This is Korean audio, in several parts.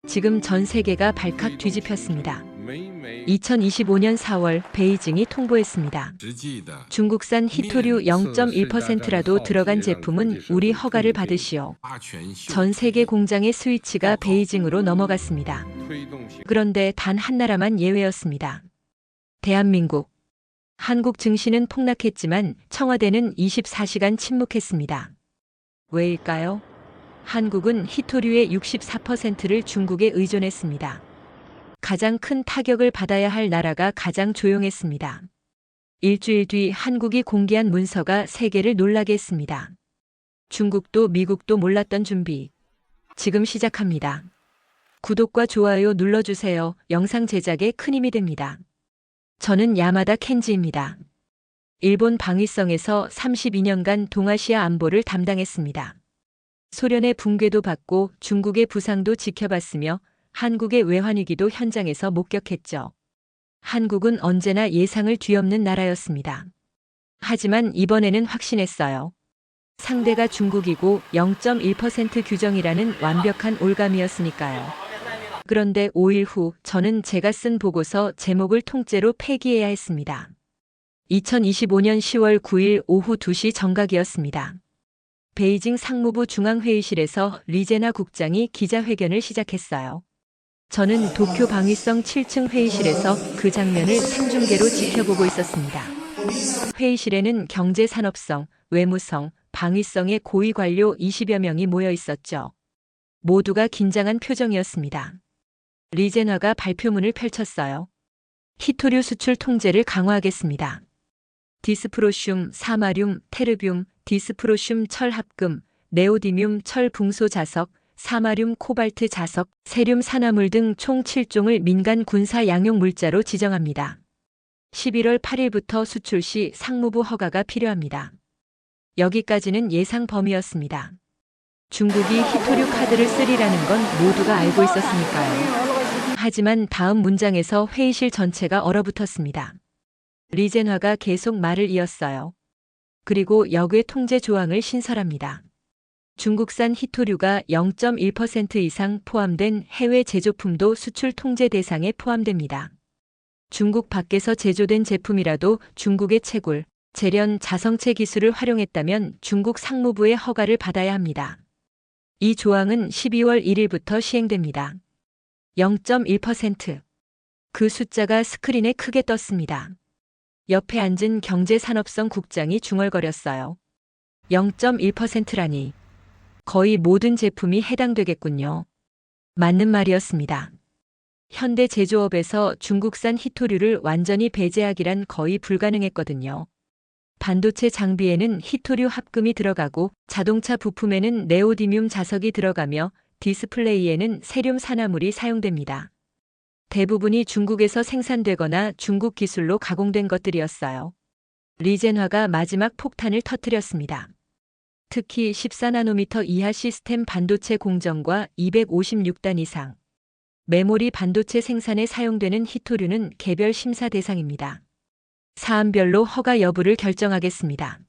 지금 전 세계가 발칵 뒤집혔습니다. 2025년 4월 베이징이 통보했습니다. 중국산 히토류 0.1%라도 들어간 제품은 우리 허가를 받으시오. 전 세계 공장의 스위치가 베이징으로 넘어갔습니다. 그런데 단 한 나라만 예외였습니다. 대한민국. 한국 증시는 폭락했지만 청와대는 24시간 침묵했습니다. 왜일까요? 한국은 히토류의 64%를 중국에 의존했습니다. 가장 큰 타격을 받아야 할 나라가 가장 조용했습니다. 일주일 뒤 한국이 공개한 문서가 세계를 놀라게 했습니다. 중국도 미국도 몰랐던 준비. 지금 시작합니다. 구독과 좋아요 눌러주세요. 영상 제작에 큰 힘이 됩니다. 저는 야마다 켄지입니다. 일본 방위성에서 32년간 동아시아 안보를 담당했습니다. 소련의 붕괴도 받고 중국의 부상도 지켜봤으며 한국의 외환위기도 현장에서 목격했죠. 한국은 언제나 예상을 뒤엎는 나라였습니다. 하지만 이번에는 확신했어요. 상대가 중국이고 0.1% 규정이라는 완벽한 올감이었으니까요. 그런데 5일 후 저는 제가 쓴 보고서 제목을 통째로 폐기해야 했습니다. 2025년 10월 9일 오후 2시 정각이었습니다. 베이징 상무부 중앙회의실에서 리제나 국장이 기자회견을 시작했어요. 저는 도쿄 방위성 7층 회의실에서 그 장면을 생중계로 지켜보고 있었습니다. 회의실에는 경제산업성, 외무성, 방위성의 고위 관료 20여 명이 모여 있었죠. 모두가 긴장한 표정이었습니다. 리제나가 발표문을 펼쳤어요. 히토류 수출 통제를 강화하겠습니다. 디스프로슘, 사마륨, 테르뷴, 디스프로슘 철합금, 네오디뮴 철붕소 자석, 사마륨 코발트 자석, 세륨 산화물 등 총 7종을 민간 군사 양용 물자로 지정합니다. 11월 8일부터 수출 시 상무부 허가가 필요합니다. 여기까지는 예상 범위였습니다. 중국이 히토류 카드를 쓰리라는 건 모두가 알고 있었으니까요. 하지만 다음 문장에서 회의실 전체가 얼어붙었습니다. 리젠화가 계속 말을 이었어요. 그리고 역외 통제 조항을 신설합니다. 중국산 히토류가 0.1% 이상 포함된 해외 제조품도 수출 통제 대상에 포함됩니다. 중국 밖에서 제조된 제품이라도 중국의 채굴, 재련 자성체 기술을 활용했다면 중국 상무부의 허가를 받아야 합니다. 이 조항은 12월 1일부터 시행됩니다. 0.1%. 그 숫자가 스크린에 크게 떴습니다. 옆에 앉은 경제산업성 국장이 중얼거렸어요. 0.1%라니. 거의 모든 제품이 해당되겠군요. 맞는 말이었습니다. 현대 제조업에서 중국산 히토류를 완전히 배제하기란 거의 불가능했거든요. 반도체 장비에는 히토류 합금이 들어가고 자동차 부품에는 네오디뮴 자석이 들어가며 디스플레이에는 세륨 산화물이 사용됩니다. 대부분이 중국에서 생산되거나 중국 기술로 가공된 것들이었어요. 리젠화가 마지막 폭탄을 터뜨렸습니다. 특히 14나노미터 이하 시스템 반도체 공정과 256단 이상 메모리 반도체 생산에 사용되는 히토류는 개별 심사 대상입니다. 사안별로 허가 여부를 결정하겠습니다.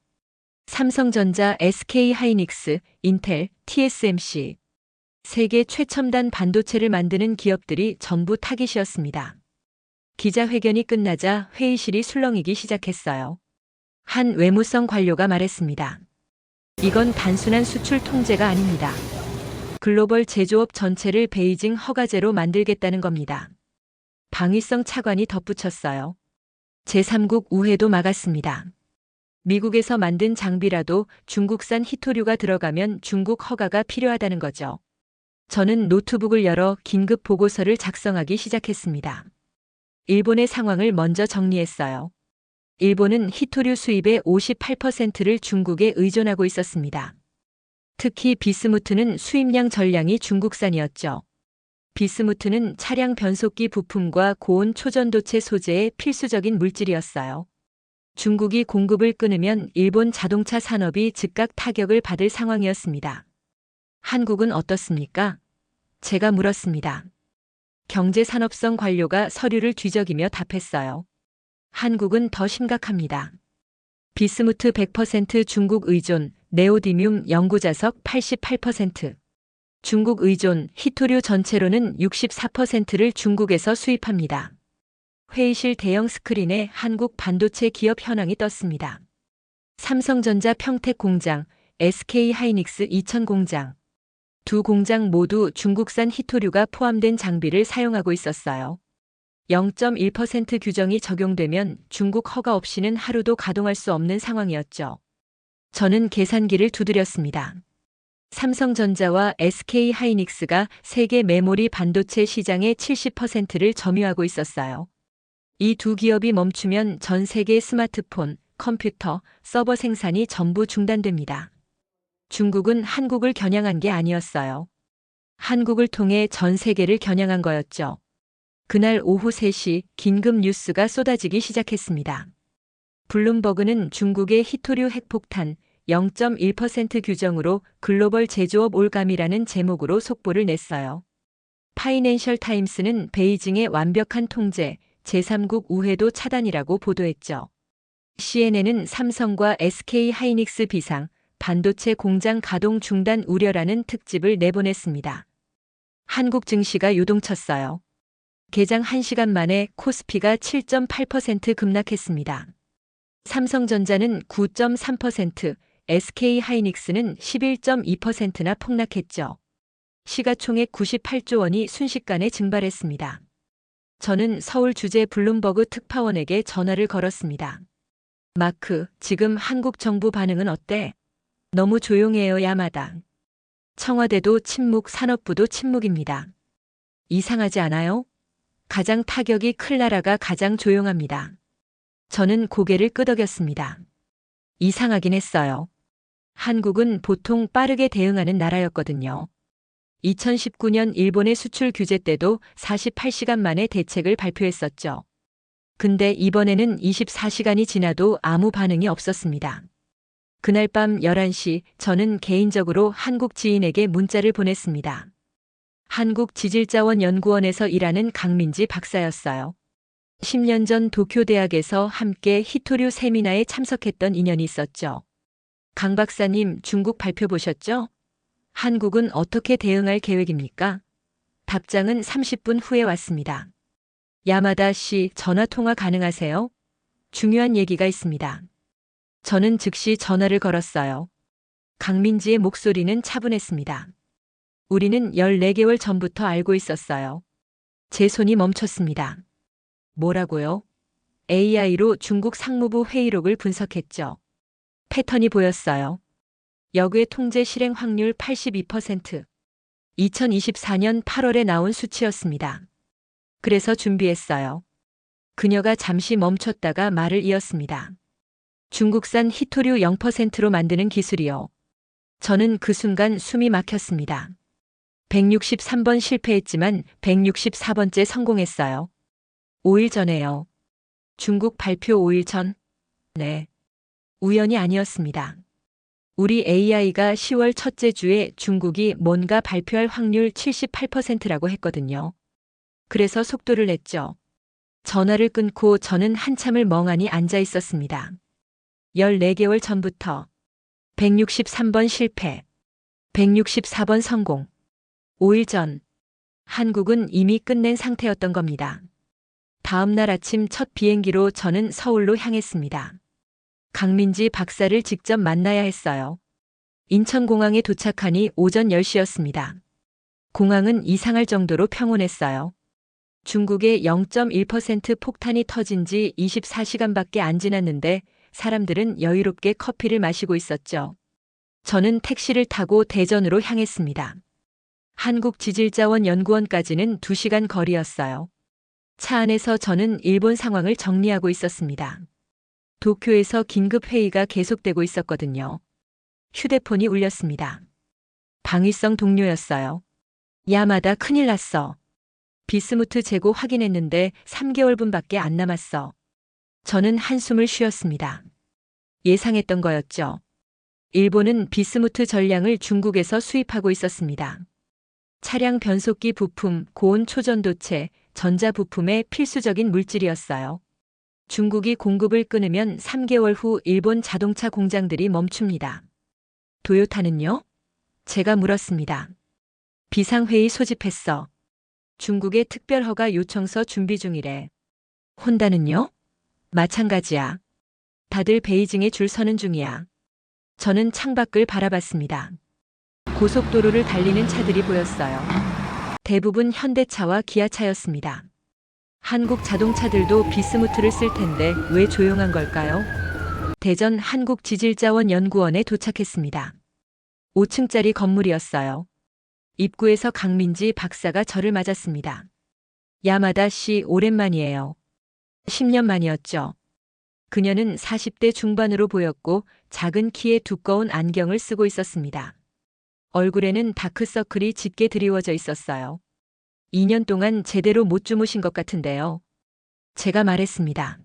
삼성전자, SK하이닉스, 인텔, TSMC. 세계 최첨단 반도체를 만드는 기업들이 전부 타깃이었습니다. 기자회견이 끝나자 회의실이 술렁이기 시작했어요. 한 외무성 관료가 말했습니다. 이건 단순한 수출 통제가 아닙니다. 글로벌 제조업 전체를 베이징 허가제로 만들겠다는 겁니다. 방위성 차관이 덧붙였어요. 제3국 우회도 막았습니다. 미국에서 만든 장비라도 중국산 히토류가 들어가면 중국 허가가 필요하다는 거죠. 저는 노트북을 열어 긴급 보고서를 작성하기 시작했습니다. 일본의 상황을 먼저 정리했어요. 일본은 히토류 수입의 58%를 중국에 의존하고 있었습니다. 특히 비스무트는 수입량 전량이 중국산이었죠. 비스무트는 차량 변속기 부품과 고온 초전도체 소재의 필수적인 물질이었어요. 중국이 공급을 끊으면 일본 자동차 산업이 즉각 타격을 받을 상황이었습니다. 한국은 어떻습니까? 제가 물었습니다. 경제산업성 관료가 서류를 뒤적이며 답했어요. 한국은 더 심각합니다. 비스무트 100% 중국 의존, 네오디뮴 연구자석 88%. 중국 의존 히토류 전체로는 64%를 중국에서 수입합니다. 회의실 대형 스크린에 한국 반도체 기업 현황이 떴습니다. 삼성전자 평택 공장, SK 하이닉스 이천 공장. 두 공장 모두 중국산 히토류가 포함된 장비를 사용하고 있었어요. 0.1% 규정이 적용되면 중국 허가 없이는 하루도 가동할 수 없는 상황이었죠. 저는 계산기를 두드렸습니다. 삼성전자와 SK하이닉스가 세계 메모리 반도체 시장의 70%를 점유하고 있었어요. 이 두 기업이 멈추면 전 세계 스마트폰, 컴퓨터, 서버 생산이 전부 중단됩니다. 중국은 한국을 겨냥한 게 아니었어요. 한국을 통해 전 세계를 겨냥한 거였죠. 그날 오후 3시 긴급 뉴스가 쏟아지기 시작했습니다. 블룸버그는 중국의 히토류 핵폭탄 0.1% 규정으로 글로벌 제조업 올감이라는 제목으로 속보를 냈어요. 파이낸셜 타임스는 베이징의 완벽한 통제, 제3국 우회도 차단이라고 보도했죠. CNN은 삼성과 SK하이닉스 비상, 반도체 공장 가동 중단 우려라는 특집을 내보냈습니다. 한국 증시가 요동쳤어요. 개장 1시간 만에 코스피가 7.8% 급락했습니다. 삼성전자는 9.3%, SK하이닉스는 11.2%나 폭락했죠. 시가총액 98조 원이 순식간에 증발했습니다. 저는 서울 주재 블룸버그 특파원에게 전화를 걸었습니다. 마크, 지금 한국 정부 반응은 어때? 너무 조용해요, 야마다. 청와대도 침묵, 산업부도 침묵입니다. 이상하지 않아요? 가장 타격이 클 나라가 가장 조용합니다. 저는 고개를 끄덕였습니다. 이상하긴 했어요. 한국은 보통 빠르게 대응하는 나라였거든요. 2019년 일본의 수출 규제 때도 48시간 만에 대책을 발표했었죠. 근데 이번에는 24시간이 지나도 아무 반응이 없었습니다. 그날 밤 11시 저는 개인적으로 한국 지인에게 문자를 보냈습니다. 한국지질자원연구원에서 일하는 강민지 박사였어요. 10년 전 도쿄대학에서 함께 히토류 세미나에 참석했던 인연이 있었죠. 강 박사님, 중국 발표 보셨죠? 한국은 어떻게 대응할 계획입니까? 답장은 30분 후에 왔습니다. 야마다 씨, 전화 통화 가능하세요? 중요한 얘기가 있습니다. 저는 즉시 전화를 걸었어요. 강민지의 목소리는 차분했습니다. 우리는 14개월 전부터 알고 있었어요. 제 손이 멈췄습니다. 뭐라고요? AI로 중국 상무부 회의록을 분석했죠. 패턴이 보였어요. 역외 통제 실행 확률 82%. 2024년 8월에 나온 수치였습니다. 그래서 준비했어요. 그녀가 잠시 멈췄다가 말을 이었습니다. 중국산 히토류 0%로 만드는 기술이요. 저는 그 순간 숨이 막혔습니다. 163번 실패했지만 164번째 성공했어요. 5일 전에요. 중국 발표 5일 전? 네. 우연이 아니었습니다. 우리 AI가 10월 첫째 주에 중국이 뭔가 발표할 확률 78%라고 했거든요. 그래서 속도를 냈죠. 전화를 끊고 저는 한참을 멍하니 앉아 있었습니다. 14개월 전부터 163번 실패, 164번 성공. 5일 전, 한국은 이미 끝낸 상태였던 겁니다. 다음 날 아침 첫 비행기로 저는 서울로 향했습니다. 강민지 박사를 직접 만나야 했어요. 인천공항에 도착하니 오전 10시였습니다. 공항은 이상할 정도로 평온했어요. 중국의 0.1% 폭탄이 터진 지 24시간밖에 안 지났는데 사람들은 여유롭게 커피를 마시고 있었죠. 저는 택시를 타고 대전으로 향했습니다. 한국지질자원연구원까지는 2시간 거리였어요. 차 안에서 저는 일본 상황을 정리하고 있었습니다. 도쿄에서 긴급회의가 계속되고 있었거든요. 휴대폰이 울렸습니다. 방위성 동료였어요. 야마다 큰일 났어. 비스무트 재고 확인했는데 3개월분밖에 안 남았어. 저는 한숨을 쉬었습니다. 예상했던 거였죠. 일본은 비스무트 전량을 중국에서 수입하고 있었습니다. 차량 변속기 부품, 고온 초전도체, 전자부품의 필수적인 물질이었어요. 중국이 공급을 끊으면 3개월 후 일본 자동차 공장들이 멈춥니다. 도요타는요? 제가 물었습니다. 비상회의 소집했어. 중국의 특별허가 요청서 준비 중이래. 혼다는요? 마찬가지야. 다들 베이징에 줄 서는 중이야. 저는 창밖을 바라봤습니다. 고속도로를 달리는 차들이 보였어요. 대부분 현대차와 기아차였습니다. 한국 자동차들도 비스무트를 쓸 텐데 왜 조용한 걸까요? 대전 한국지질자원연구원에 도착했습니다. 5층짜리 건물이었어요. 입구에서 강민지 박사가 저를 맞았습니다. 야마다 씨, 오랜만이에요. 10년 만이었죠. 그녀는 40대 중반으로 보였고 작은 키에 두꺼운 안경을 쓰고 있었습니다. 얼굴에는 다크서클이 짙게 드리워져 있었어요. 2년 동안 제대로 못 주무신 것 같은데요. 제가 말했습니다.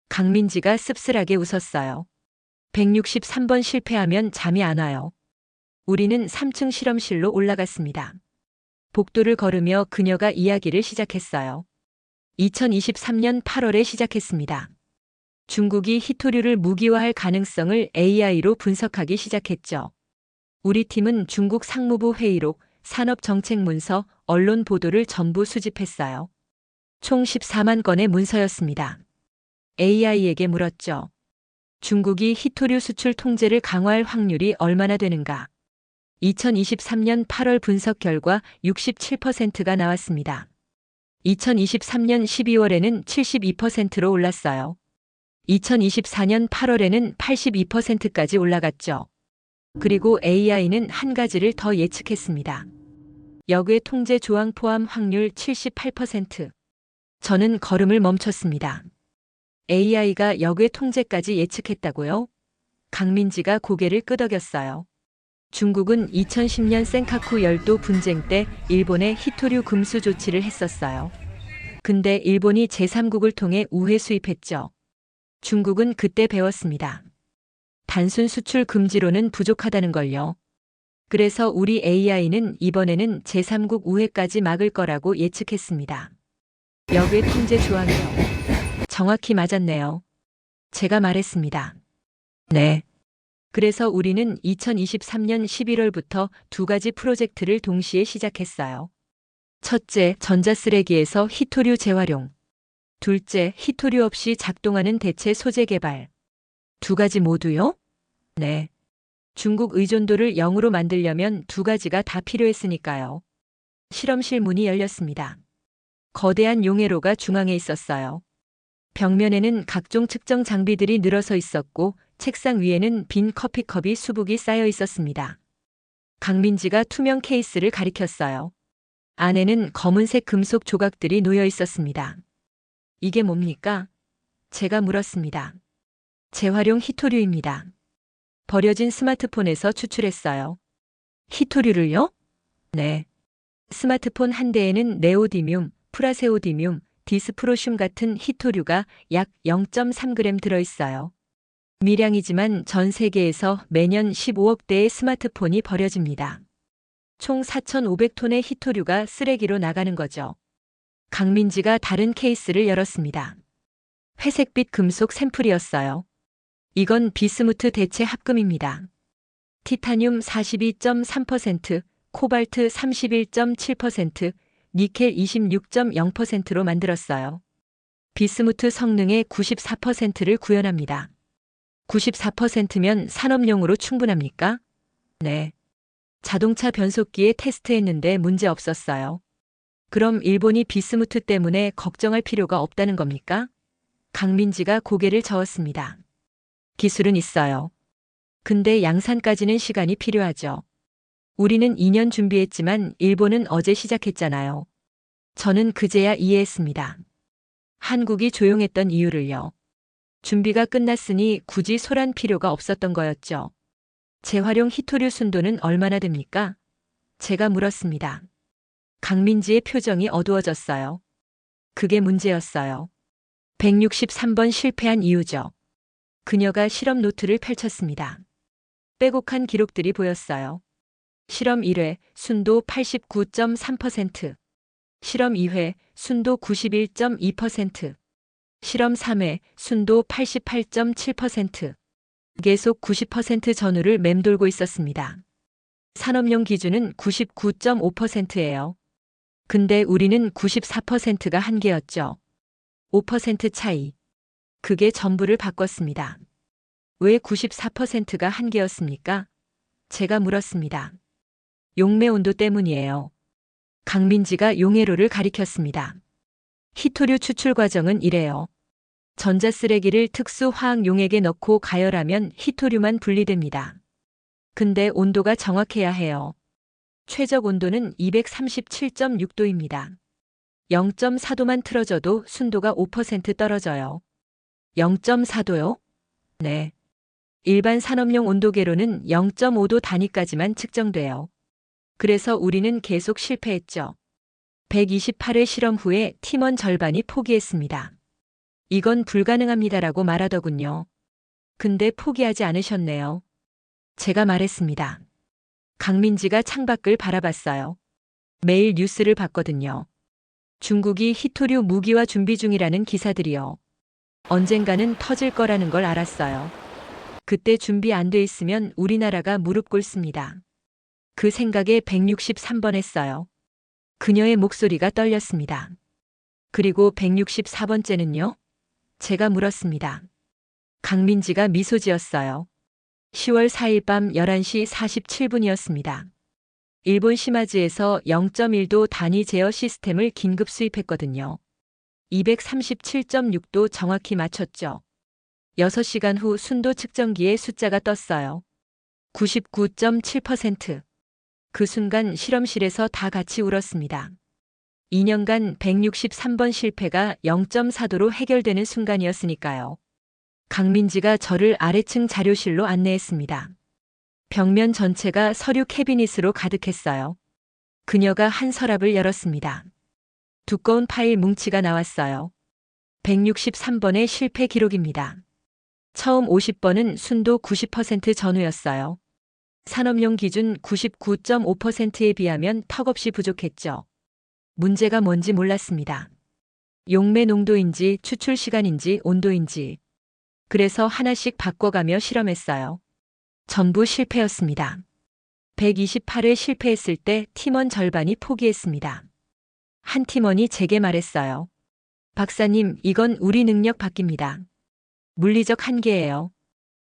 강민지가 씁쓸하게 웃었어요. 163번 실패하면 잠이 안 와요. 우리는 3층 실험실로 올라갔습니다. 복도를 걸으며 그녀가 이야기를 시작했어요. 2023년 8월에 시작했습니다. 중국이 히토류를 무기화할 가능성을 AI로 분석하기 시작했죠. 우리 팀은 중국 상무부 회의록, 산업정책문서, 언론 보도를 전부 수집했어요. 총 14만 건의 문서였습니다. AI에게 물었죠. 중국이 히토류 수출 통제를 강화할 확률이 얼마나 되는가? 2023년 8월 분석 결과 67%가 나왔습니다. 2023년 12월에는 72%로 올랐어요. 2024년 8월에는 82%까지 올라갔죠. 그리고 AI는 한 가지를 더 예측했습니다. 역외 통제 조항 포함 확률 78%. 저는 걸음을 멈췄습니다. AI가 역외 통제까지 예측했다고요? 강민지가 고개를 끄덕였어요. 중국은 2010년 센카쿠 열도 분쟁 때 일본에 히토류 금수 조치를 했었어요. 근데 일본이 제3국을 통해 우회 수입했죠. 중국은 그때 배웠습니다. 단순 수출 금지로는 부족하다는 걸요. 그래서 우리 AI는 이번에는 제3국 우회까지 막을 거라고 예측했습니다. 역외 통제 조항이요. 정확히 맞았네요. 제가 말했습니다. 네. 그래서 우리는 2023년 11월부터 두 가지 프로젝트를 동시에 시작했어요. 첫째, 전자쓰레기에서 히토류 재활용. 둘째, 히토류 없이 작동하는 대체 소재 개발. 두 가지 모두요? 네. 중국 의존도를 0으로 만들려면 두 가지가 다 필요했으니까요. 실험실 문이 열렸습니다. 거대한 용해로가 중앙에 있었어요. 벽면에는 각종 측정 장비들이 늘어서 있었고 책상 위에는 빈 커피컵이 수북이 쌓여 있었습니다. 강민지가 투명 케이스를 가리켰어요. 안에는 검은색 금속 조각들이 놓여 있었습니다. 이게 뭡니까? 제가 물었습니다. 재활용 히토류입니다. 버려진 스마트폰에서 추출했어요. 히토류를요? 네. 스마트폰 한 대에는 네오디뮴, 프라세오디뮴, 디스프로슘 같은 히토류가 약 0.3g 들어있어요. 미량이지만 전 세계에서 매년 15억 대의 스마트폰이 버려집니다. 총 4,500톤의 히토류가 쓰레기로 나가는 거죠. 강민지가 다른 케이스를 열었습니다. 회색빛 금속 샘플이었어요. 이건 비스무트 대체 합금입니다. 티타늄 42.3%, 코발트 31.7%, 니켈 26.0%로 만들었어요. 비스무트 성능의 94%를 구현합니다. 94%면 산업용으로 충분합니까? 네. 자동차 변속기에 테스트했는데 문제 없었어요. 그럼 일본이 비스무트 때문에 걱정할 필요가 없다는 겁니까? 강민지가 고개를 저었습니다. 기술은 있어요. 근데 양산까지는 시간이 필요하죠. 우리는 2년 준비했지만 일본은 어제 시작했잖아요. 저는 그제야 이해했습니다. 한국이 조용했던 이유를요. 준비가 끝났으니 굳이 소란 필요가 없었던 거였죠. 재활용 히토류 순도는 얼마나 됩니까? 제가 물었습니다. 강민지의 표정이 어두워졌어요. 그게 문제였어요. 163번 실패한 이유죠. 그녀가 실험 노트를 펼쳤습니다. 빼곡한 기록들이 보였어요. 실험 1회 순도 89.3%, 실험 2회 순도 91.2%, 실험 3회 순도 88.7%, 계속 90% 전후를 맴돌고 있었습니다. 산업용 기준은 99.5%예요. 근데 우리는 94%가 한계였죠. 5% 차이. 그게 전부를 바꿨습니다. 왜 94%가 한계였습니까? 제가 물었습니다. 용매 온도 때문이에요. 강민지가 용해로를 가리켰습니다. 히토류 추출 과정은 이래요. 전자쓰레기를 특수 화학용액에 넣고 가열하면 히토류만 분리됩니다. 근데 온도가 정확해야 해요. 최적 온도는 237.6도입니다. 0.4도만 틀어져도 순도가 5% 떨어져요. 0.4도요? 네. 일반 산업용 온도계로는 0.5도 단위까지만 측정돼요. 그래서 우리는 계속 실패했죠. 128회 실험 후에 팀원 절반이 포기했습니다. 이건 불가능합니다라고 말하더군요. 근데 포기하지 않으셨네요. 제가 말했습니다. 강민지가 창밖을 바라봤어요. 매일 뉴스를 봤거든요. 중국이 히토류 무기화 준비 중이라는 기사들이요. 언젠가는 터질 거라는 걸 알았어요. 그때 준비 안 돼 있으면 우리나라가 무릎 꿇습니다. 그 생각에 163번 했어요. 그녀의 목소리가 떨렸습니다. 그리고 164번째는요? 제가 물었습니다. 강민지가 미소 지었어요. 10월 4일 밤 11시 47분이었습니다. 일본 시마즈에서 0.1도 단위 제어 시스템을 긴급 수입했거든요. 237.6도 정확히 맞췄죠. 6시간 후 순도 측정기에 숫자가 떴어요. 99.7%. 그 순간 실험실에서 다 같이 울었습니다. 2년간 163번 실패가 0.4도로 해결되는 순간이었으니까요. 강민지가 저를 아래층 자료실로 안내했습니다. 벽면 전체가 서류 캐비닛으로 가득했어요. 그녀가 한 서랍을 열었습니다. 두꺼운 파일 뭉치가 나왔어요. 163번의 실패 기록입니다. 처음 50번은 순도 90% 전후였어요. 산업용 기준 99.5%에 비하면 턱없이 부족했죠. 문제가 뭔지 몰랐습니다. 용매 농도인지 추출 시간인지 온도인지. 그래서 하나씩 바꿔가며 실험했어요. 전부 실패였습니다. 128회 실패했을 때 팀원 절반이 포기했습니다. 한 팀원이 제게 말했어요. 박사님, 이건 우리 능력 밖입니다. 물리적 한계예요.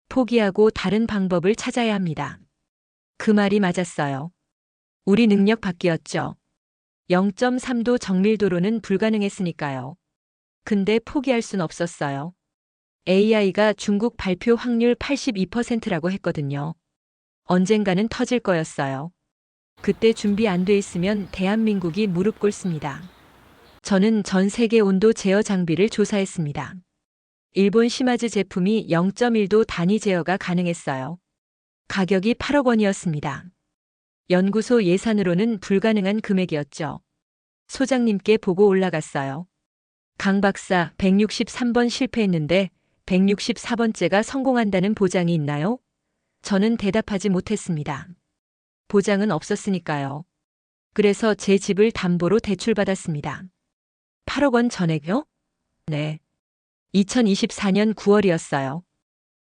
포기하고 다른 방법을 찾아야 합니다. 그 말이 맞았어요. 우리 능력 밖이었죠. 0.3도 정밀도로는 불가능했으니까요. 근데 포기할 순 없었어요. AI가 중국 발표 확률 82%라고 했거든요. 언젠가는 터질 거였어요. 그때 준비 안 돼 있으면 대한민국이 무릎 꿇습니다. 저는 전 세계 온도 제어 장비를 조사했습니다. 일본 시마즈 제품이 0.1도 단위 제어가 가능했어요. 가격이 8억 원이었습니다. 연구소 예산으로는 불가능한 금액이었죠. 소장님께 보고 올라갔어요. 강 박사 163번 실패했는데 164번째가 성공한다는 보장이 있나요? 저는 대답하지 못했습니다. 보장은 없었으니까요. 그래서 제 집을 담보로 대출받았습니다. 8억 원 전액요? 네. 2024년 9월이었어요.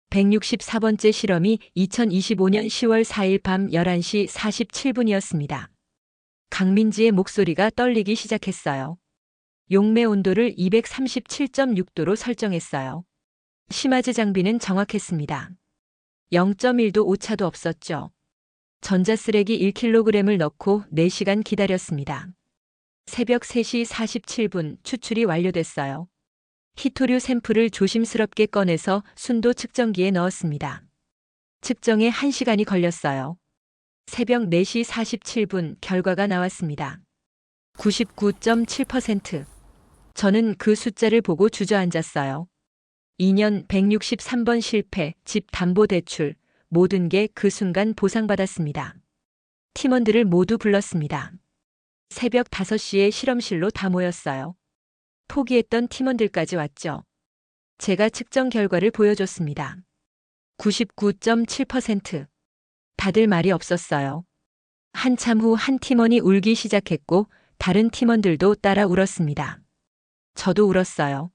164번째 실험이 2025년 10월 4일 밤 11시 47분이었습니다. 강민지의 목소리가 떨리기 시작했어요. 용매 온도를 237.6도로 설정했어요. 시마즈 장비는 정확했습니다. 0.1도 오차도 없었죠. 전자쓰레기 1kg을 넣고 4시간 기다렸습니다. 새벽 3시 47분 추출이 완료됐어요. 히토류 샘플을 조심스럽게 꺼내서 순도 측정기에 넣었습니다. 측정에 1시간이 걸렸어요. 새벽 4시 47분 결과가 나왔습니다. 99.7%. 저는 그 숫자를 보고 주저앉았어요. 2년 163번 실패, 집 담보 대출, 모든 게 그 순간 보상받았습니다. 팀원들을 모두 불렀습니다. 새벽 5시에 실험실로 다 모였어요. 포기했던 팀원들까지 왔죠. 제가 측정 결과를 보여줬습니다. 99.7%. 다들 말이 없었어요. 한참 후 한 팀원이 울기 시작했고 다른 팀원들도 따라 울었습니다. 저도 울었어요.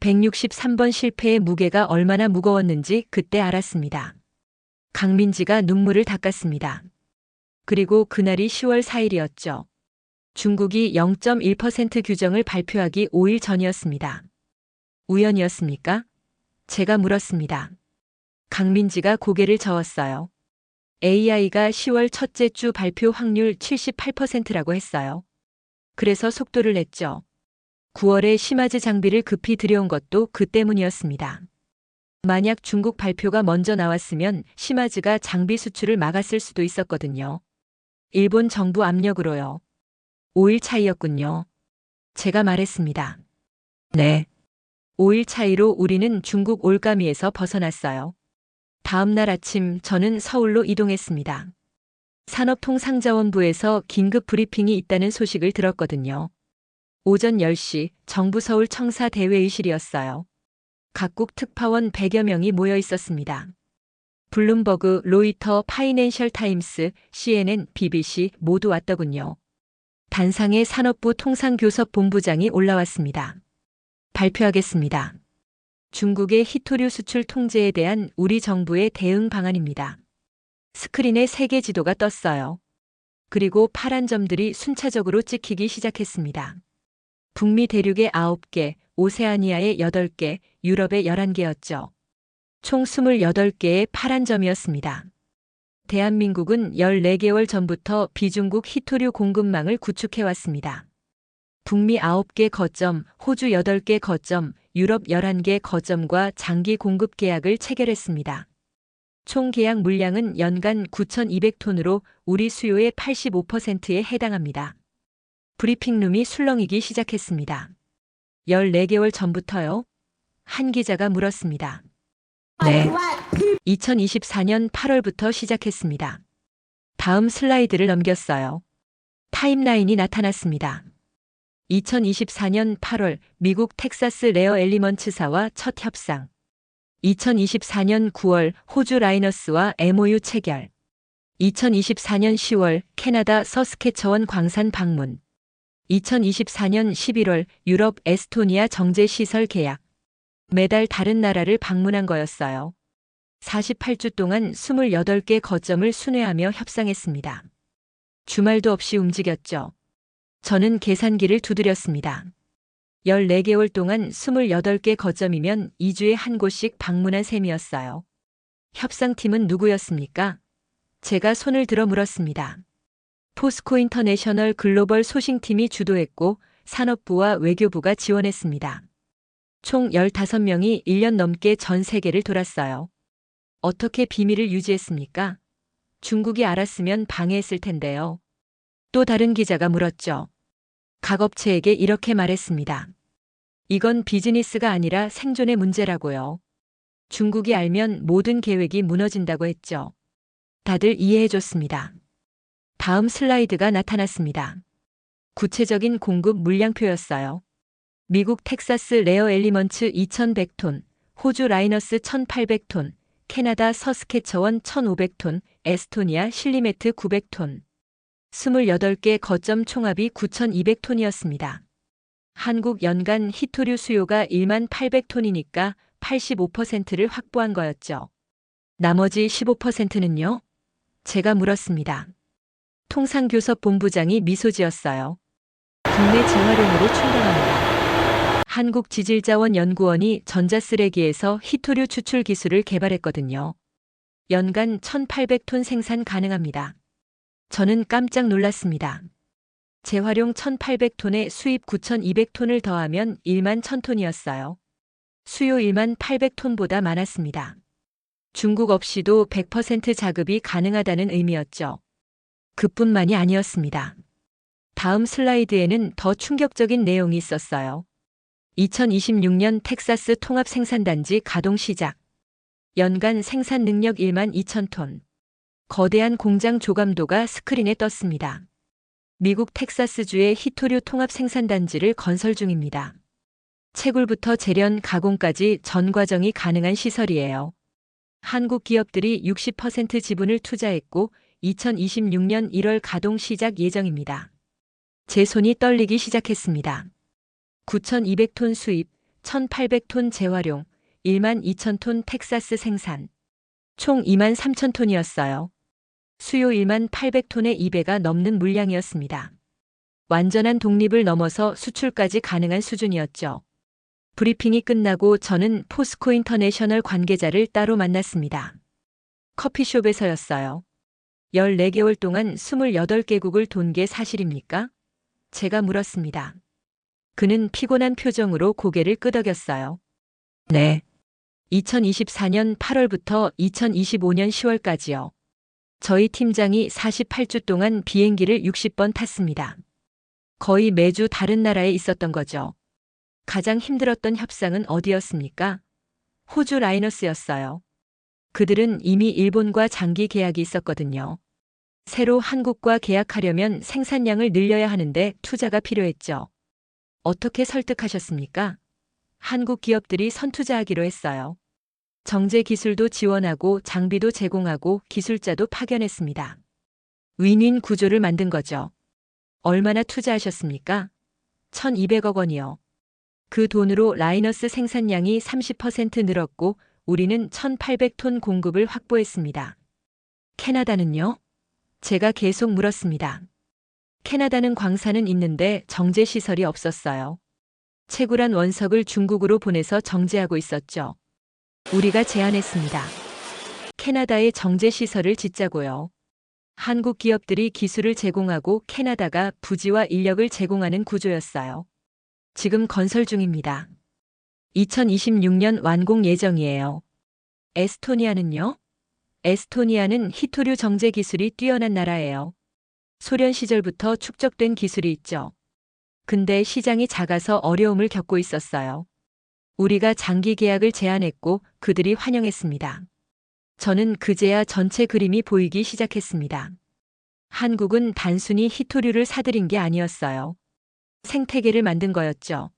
163번 실패의 무게가 얼마나 무거웠는지 그때 알았습니다. 강민지가 눈물을 닦았습니다. 그리고 그날이 10월 4일이었죠. 중국이 0.1% 규정을 발표하기 5일 전이었습니다. 우연이었습니까? 제가 물었습니다. 강민지가 고개를 저었어요. AI가 10월 첫째 주 발표 확률 78%라고 했어요. 그래서 속도를 냈죠. 9월에 시마즈 장비를 급히 들여온 것도 그 때문이었습니다. 만약 중국 발표가 먼저 나왔으면 시마즈가 장비 수출을 막았을 수도 있었거든요. 일본 정부 압력으로요. 5일 차이였군요. 제가 말했습니다. 네. 5일 차이로 우리는 중국 올가미에서 벗어났어요. 다음 날 아침 저는 서울로 이동했습니다. 산업통상자원부에서 긴급 브리핑이 있다는 소식을 들었거든요. 오전 10시 정부 서울 청사 대회의실이었어요. 각국 특파원 100여 명이 모여 있었습니다. 블룸버그, 로이터, 파이낸셜 타임스, CNN, BBC 모두 왔더군요. 단상에 산업부 통상교섭본부장이 올라왔습니다. 발표하겠습니다. 중국의 히토류 수출 통제에 대한 우리 정부의 대응 방안입니다. 스크린에 세계 지도가 떴어요. 그리고 파란 점들이 순차적으로 찍히기 시작했습니다. 북미 대륙의 9개, 오세아니아의 8개, 유럽의 11개였죠. 총 28개의 파란 점이었습니다. 대한민국은 14개월 전부터 비중국 히토류 공급망을 구축해왔습니다. 북미 9개 거점, 호주 8개 거점, 유럽 11개 거점과 장기 공급 계약을 체결했습니다. 총 계약 물량은 연간 9,200톤으로 우리 수요의 85%에 해당합니다. 브리핑룸이 술렁이기 시작했습니다. 14개월 전부터요? 한 기자가 물었습니다. 네. 2024년 8월부터 시작했습니다. 다음 슬라이드를 넘겼어요. 타임라인이 나타났습니다. 2024년 8월 미국 텍사스 레어 엘리먼츠사와 첫 협상. 2024년 9월 호주 라이너스와 MOU 체결. 2024년 10월 캐나다 서스케처원 광산 방문. 2024년 11월 유럽 에스토니아 정제시설 계약. 매달 다른 나라를 방문한 거였어요. 48주 동안 28개 거점을 순회하며 협상했습니다. 주말도 없이 움직였죠. 저는 계산기를 두드렸습니다. 14개월 동안 28개 거점이면 2주에 한 곳씩 방문한 셈이었어요. 협상팀은 누구였습니까? 제가 손을 들어 물었습니다. 포스코 인터내셔널 글로벌 소싱팀이 주도했고 산업부와 외교부가 지원했습니다. 총 15명이 1년 넘게 전 세계를 돌았어요. 어떻게 비밀을 유지했습니까? 중국이 알았으면 방해했을 텐데요. 또 다른 기자가 물었죠. 각 업체에게 이렇게 말했습니다. 이건 비즈니스가 아니라 생존의 문제라고요. 중국이 알면 모든 계획이 무너진다고 했죠. 다들 이해해줬습니다. 다음 슬라이드가 나타났습니다. 구체적인 공급 물량표였어요. 미국 텍사스 레어 엘리먼츠 2,100톤, 호주 라이너스 1,800톤, 캐나다 서스케처원 1,500톤, 에스토니아 실리메트 900톤. 28개 거점 총합이 9,200톤이었습니다. 한국 연간 히토류 수요가 1만 800톤이니까 85%를 확보한 거였죠. 나머지 15%는요? 제가 물었습니다. 통상교섭본부장이 미소 지었어요. 국내 재활용으로 충당합니다. 한국지질자원연구원이 전자쓰레기에서 히토류 추출 기술을 개발했거든요. 연간 1,800톤 생산 가능합니다. 저는 깜짝 놀랐습니다. 재활용 1,800톤에 수입 9,200톤을 더하면 1만 1,000톤이었어요. 수요 1만 800톤보다 많았습니다. 중국 없이도 100% 자급이 가능하다는 의미였죠. 그뿐만이 아니었습니다. 다음 슬라이드에는 더 충격적인 내용이 있었어요. 2026년 텍사스 통합생산단지 가동 시작. 연간 생산 능력 1만 2천 톤. 거대한 공장 조감도가 스크린에 떴습니다. 미국 텍사스주의 히토류 통합생산단지를 건설 중입니다. 채굴부터 제련 가공까지 전 과정이 가능한 시설이에요. 한국 기업들이 60% 지분을 투자했고 2026년 1월 가동 시작 예정입니다. 제 손이 떨리기 시작했습니다. 9,200톤 수입, 1,800톤 재활용, 1만 2천 톤 텍사스 생산. 총 2만 3천 톤이었어요. 수요 1만 800톤의 2배가 넘는 물량이었습니다. 완전한 독립을 넘어서 수출까지 가능한 수준이었죠. 브리핑이 끝나고 저는 포스코 인터내셔널 관계자를 따로 만났습니다. 커피숍에서였어요. 14개월 동안 28개국을 돈 게 사실입니까? 제가 물었습니다. 그는 피곤한 표정으로 고개를 끄덕였어요. 네. 2024년 8월부터 2025년 10월까지요. 저희 팀장이 48주 동안 비행기를 60번 탔습니다. 거의 매주 다른 나라에 있었던 거죠. 가장 힘들었던 협상은 어디였습니까? 호주 라이너스였어요. 그들은 이미 일본과 장기 계약이 있었거든요. 새로 한국과 계약하려면 생산량을 늘려야 하는데 투자가 필요했죠. 어떻게 설득하셨습니까? 한국 기업들이 선투자하기로 했어요. 정제 기술도 지원하고 장비도 제공하고 기술자도 파견했습니다. 윈윈 구조를 만든 거죠. 얼마나 투자하셨습니까? 1,200억 원이요. 그 돈으로 라이너스 생산량이 30% 늘었고 우리는 1,800톤 공급을 확보했습니다. 캐나다는요? 제가 계속 물었습니다. 캐나다는 광산은 있는데 정제 시설이 없었어요. 채굴한 원석을 중국으로 보내서 정제하고 있었죠. 우리가 제안했습니다. 캐나다에 정제 시설을 짓자고요. 한국 기업들이 기술을 제공하고 캐나다가 부지와 인력을 제공하는 구조였어요. 지금 건설 중입니다. 2026년 완공 예정이에요. 에스토니아는요? 에스토니아는 히토류 정제 기술이 뛰어난 나라예요. 소련 시절부터 축적된 기술이 있죠. 근데 시장이 작아서 어려움을 겪고 있었어요. 우리가 장기 계약을 제안했고 그들이 환영했습니다. 저는 그제야 전체 그림이 보이기 시작했습니다. 한국은 단순히 히토류를 사들인 게 아니었어요. 생태계를 만든 거였죠.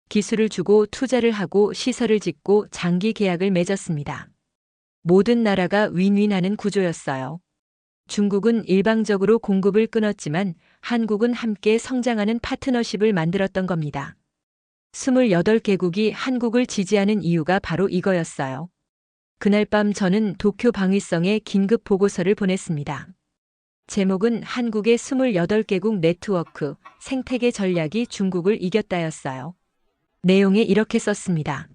기술을 주고 투자를 하고 시설을 짓고 장기 계약을 맺었습니다. 모든 나라가 윈윈하는 구조였어요. 중국은 일방적으로 공급을 끊었지만 한국은 함께 성장하는 파트너십을 만들었던 겁니다. 28개국이 한국을 지지하는 이유가 바로 이거였어요. 그날 밤 저는 도쿄 방위성에 긴급 보고서를 보냈습니다. 제목은 한국의 28개국 네트워크, 생태계 전략이 중국을 이겼다였어요. 내용에 이렇게 썼습니다.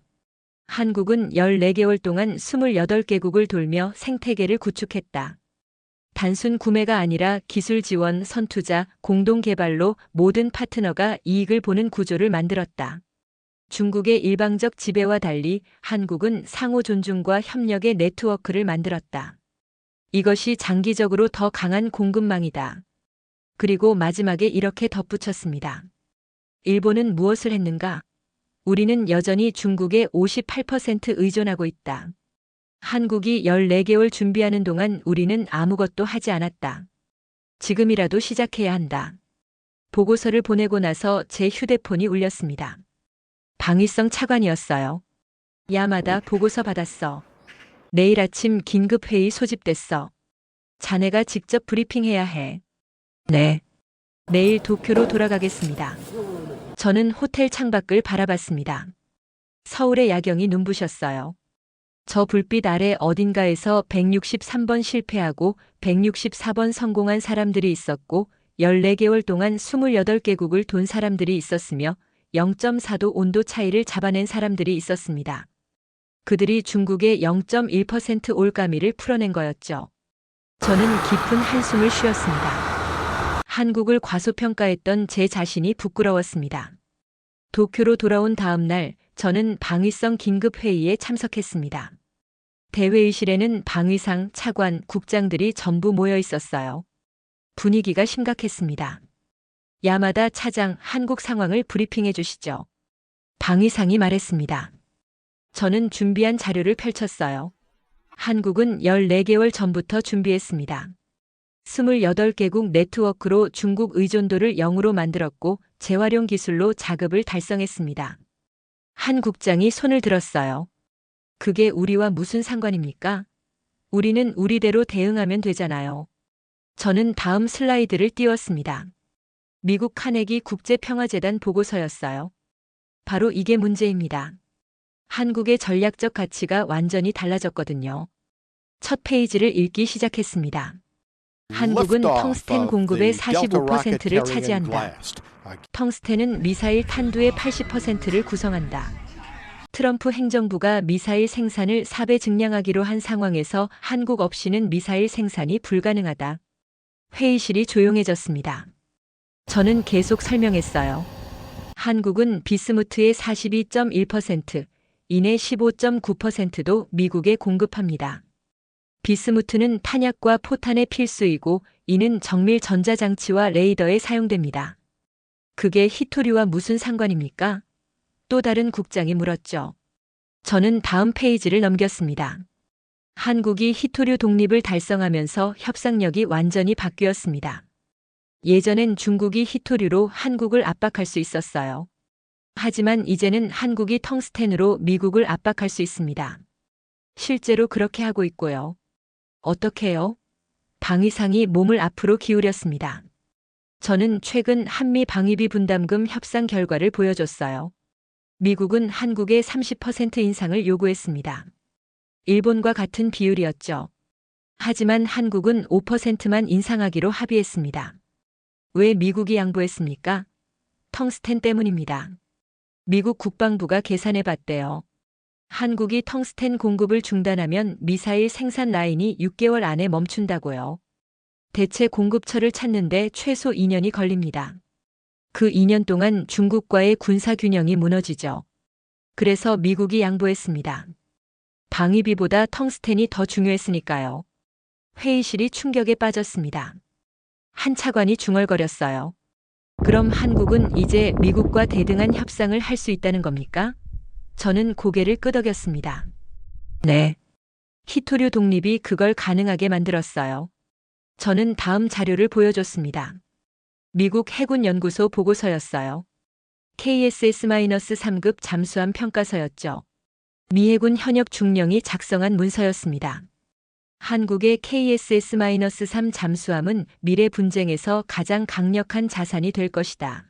한국은 14개월 동안 28개국을 돌며 생태계를 구축했다. 단순 구매가 아니라 기술 지원, 선투자, 공동 개발로 모든 파트너가 이익을 보는 구조를 만들었다. 중국의 일방적 지배와 달리 한국은 상호 존중과 협력의 네트워크를 만들었다. 이것이 장기적으로 더 강한 공급망이다. 그리고 마지막에 이렇게 덧붙였습니다. 일본은 무엇을 했는가? 우리는 여전히 중국에 58% 의존하고 있다. 한국이 14개월 준비하는 동안 우리는 아무것도 하지 않았다. 지금이라도 시작해야 한다. 보고서를 보내고 나서 제 휴대폰이 울렸습니다. 방위성 차관이었어요. 야마다 보고서 받았어. 내일 아침 긴급회의 소집됐어. 자네가 직접 브리핑해야 해. 네. 내일 도쿄로 돌아가겠습니다. 저는 호텔 창밖을 바라봤습니다. 서울의 야경이 눈부셨어요. 저 불빛 아래 어딘가에서 163번 실패하고 164번 성공한 사람들이 있었고 14개월 동안 28개국을 돈 사람들이 있었으며 0.4도 온도 차이를 잡아낸 사람들이 있었습니다. 그들이 중국의 0.1% 올가미를 풀어낸 거였죠. 저는 깊은 한숨을 쉬었습니다. 한국을 과소평가했던 제 자신이 부끄러웠습니다. 도쿄로 돌아온 다음 날 저는 방위성 긴급회의에 참석했습니다. 대회의실에는 방위상, 차관, 국장들이 전부 모여 있었어요. 분위기가 심각했습니다. 야마다 차장, 한국 상황을 브리핑해 주시죠. 방위상이 말했습니다. 저는 준비한 자료를 펼쳤어요. 한국은 14개월 전부터 준비했습니다. 28개국 네트워크로 중국 의존도를 0으로 만들었고 재활용 기술로 자급을 달성했습니다. 한 국장이 손을 들었어요. 그게 우리와 무슨 상관입니까? 우리는 우리대로 대응하면 되잖아요. 저는 다음 슬라이드를 띄웠습니다. 미국 카네기 국제평화재단 보고서였어요. 바로 이게 문제입니다. 한국의 전략적 가치가 완전히 달라졌거든요. 첫 페이지를 읽기 시작했습니다. 한국은 텅스텐 공급의 45%를 차지한다. 텅스텐은 미사일 탄두의 80%를 구성한다. 트럼프 행정부가 미사일 생산을 4배 증량하기로 한 상황에서 한국 없이는 미사일 생산이 불가능하다. 회의실이 조용해졌습니다. 저는 계속 설명했어요. 한국은 비스무트의 42.1%, 인의 15.9%도 미국에 공급합니다. 비스무트는 탄약과 포탄의 필수이고 이는 정밀 전자장치와 레이더에 사용됩니다. 그게 히토류와 무슨 상관입니까? 또 다른 국장이 물었죠. 저는 다음 페이지를 넘겼습니다. 한국이 히토류 독립을 달성하면서 협상력이 완전히 바뀌었습니다. 예전엔 중국이 히토류로 한국을 압박할 수 있었어요. 하지만 이제는 한국이 텅스텐으로 미국을 압박할 수 있습니다. 실제로 그렇게 하고 있고요. 어떻게요? 방위상이 몸을 앞으로 기울였습니다. 저는 최근 한미 방위비 분담금 협상 결과를 보여줬어요. 미국은 한국의 30% 인상을 요구했습니다. 일본과 같은 비율이었죠. 하지만 한국은 5%만 인상하기로 합의했습니다. 왜 미국이 양보했습니까? 텅스텐 때문입니다. 미국 국방부가 계산해 봤대요. 한국이 텅스텐 공급을 중단하면 미사일 생산 라인이 6개월 안에 멈춘다고요. 대체 공급처를 찾는데 최소 2년이 걸립니다. 그 2년 동안 중국과의 군사균형이 무너지죠. 그래서 미국이 양보했습니다. 방위비보다 텅스텐이 더 중요했으니까요. 회의실이 충격에 빠졌습니다. 한 차관이 중얼거렸어요. 그럼 한국은 이제 미국과 대등한 협상을 할 수 있다는 겁니까? 저는 고개를 끄덕였습니다. 네. 히토류 독립이 그걸 가능하게 만들었어요. 저는 다음 자료를 보여줬습니다. 미국 해군연구소 보고서였어요. KSS-3급 잠수함 평가서였죠. 미 해군 현역 중령이 작성한 문서였습니다. 한국의 KSS-3 잠수함은 미래 분쟁에서 가장 강력한 자산이 될 것이다.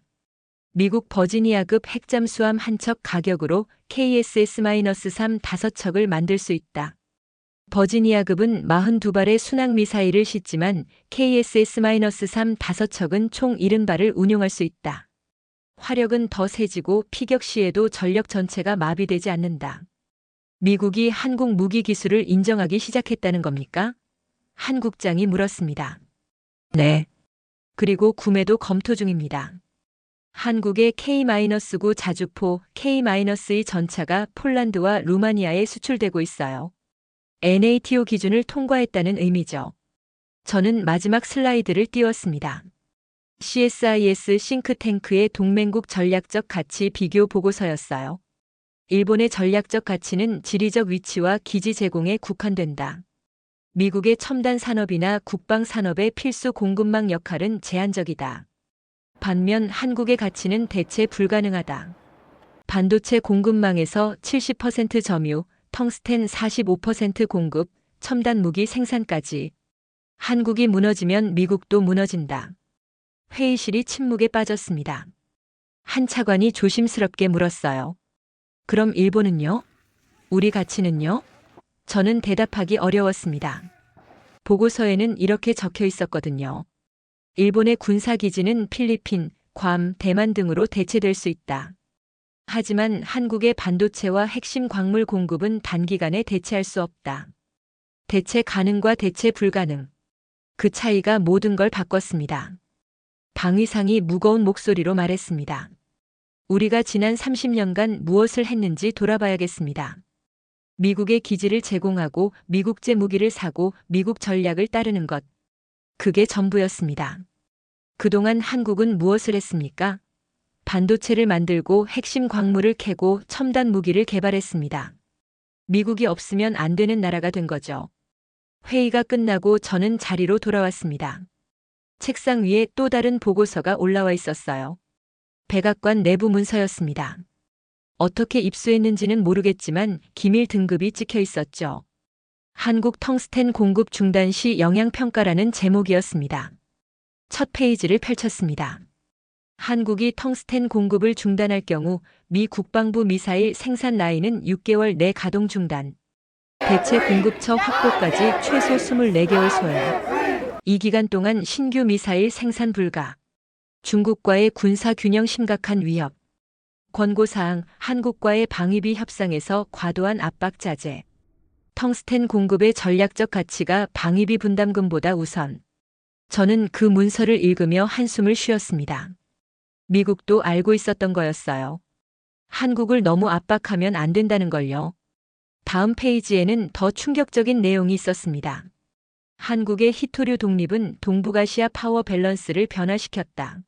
미국 버지니아급 핵잠수함 한 척 가격으로 KSS-3 5척을 만들 수 있다. 버지니아급은 42발의 순항미사일을 싣지만 KSS-3 5척은 총 70발을 운용할 수 있다. 화력은 더 세지고 피격 시에도 전력 전체가 마비되지 않는다. 미국이 한국 무기 기술을 인정하기 시작했다는 겁니까? 한 국장이 물었습니다. 네. 그리고 구매도 검토 중입니다. 한국의 K-9 자주포 K-2 전차가 폴란드와 루마니아에 수출되고 있어요. NATO 기준을 통과했다는 의미죠. 저는 마지막 슬라이드를 띄웠습니다. CSIS 싱크탱크의 동맹국 전략적 가치 비교 보고서였어요. 일본의 전략적 가치는 지리적 위치와 기지 제공에 국한된다. 미국의 첨단 산업이나 국방 산업의 필수 공급망 역할은 제한적이다. 반면 한국의 가치는 대체 불가능하다. 반도체 공급망에서 70% 점유, 텅스텐 45% 공급, 첨단 무기 생산까지. 한국이 무너지면 미국도 무너진다. 회의실이 침묵에 빠졌습니다. 한 차관이 조심스럽게 물었어요. 그럼 일본은요? 우리 가치는요? 저는 대답하기 어려웠습니다. 보고서에는 이렇게 적혀 있었거든요. 일본의 군사기지는 필리핀, 괌, 대만 등으로 대체될 수 있다. 하지만 한국의 반도체와 핵심 광물 공급은 단기간에 대체할 수 없다. 대체 가능과 대체 불가능. 그 차이가 모든 걸 바꿨습니다. 방위상이 무거운 목소리로 말했습니다. 우리가 지난 30년간 무엇을 했는지 돌아봐야겠습니다. 미국의 기지를 제공하고 미국제 무기를 사고 미국 전략을 따르는 것. 그게 전부였습니다. 그동안 한국은 무엇을 했습니까? 반도체를 만들고 핵심 광물을 캐고 첨단 무기를 개발했습니다. 미국이 없으면 안 되는 나라가 된 거죠. 회의가 끝나고 저는 자리로 돌아왔습니다. 책상 위에 또 다른 보고서가 올라와 있었어요. 백악관 내부 문서였습니다. 어떻게 입수했는지는 모르겠지만 기밀 등급이 찍혀 있었죠. 한국 텅스텐 공급 중단 시 영향평가라는 제목이었습니다. 첫 페이지를 펼쳤습니다. 한국이 텅스텐 공급을 중단할 경우 미 국방부 미사일 생산 라인은 6개월 내 가동 중단. 대체 공급처 확보까지 최소 24개월 소요. 이 기간 동안 신규 미사일 생산 불가, 중국과의 군사 균형 심각한 위협, 권고사항 한국과의 방위비 협상에서 과도한 압박 자제, 텅스텐 공급의 전략적 가치가 방위비 분담금보다 우선. 저는 그 문서를 읽으며 한숨을 쉬었습니다. 미국도 알고 있었던 거였어요. 한국을 너무 압박하면 안 된다는 걸요. 다음 페이지에는 더 충격적인 내용이 있었습니다. 한국의 히토류 독립은 동북아시아 파워 밸런스를 변화시켰다.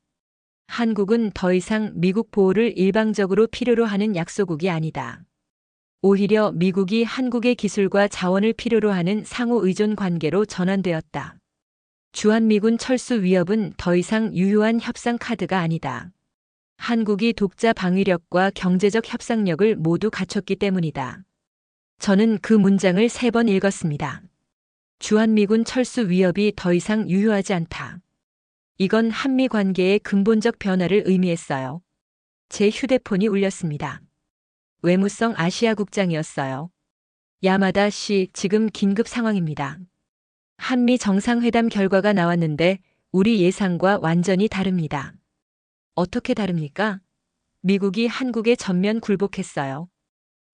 한국은 더 이상 미국 보호를 일방적으로 필요로 하는 약소국이 아니다. 오히려 미국이 한국의 기술과 자원을 필요로 하는 상호 의존 관계로 전환되었다. 주한미군 철수 위협은 더 이상 유효한 협상 카드가 아니다. 한국이 독자 방위력과 경제적 협상력을 모두 갖췄기 때문이다. 저는 그 문장을 3번 읽었습니다. 주한미군 철수 위협이 더 이상 유효하지 않다. 이건 한미 관계의 근본적 변화를 의미했어요. 제 휴대폰이 울렸습니다. 외무성 아시아 국장이었어요. 야마다 씨, 지금 긴급 상황입니다. 한미 정상회담 결과가 나왔는데 우리 예상과 완전히 다릅니다. 어떻게 다릅니까? 미국이 한국에 전면 굴복했어요.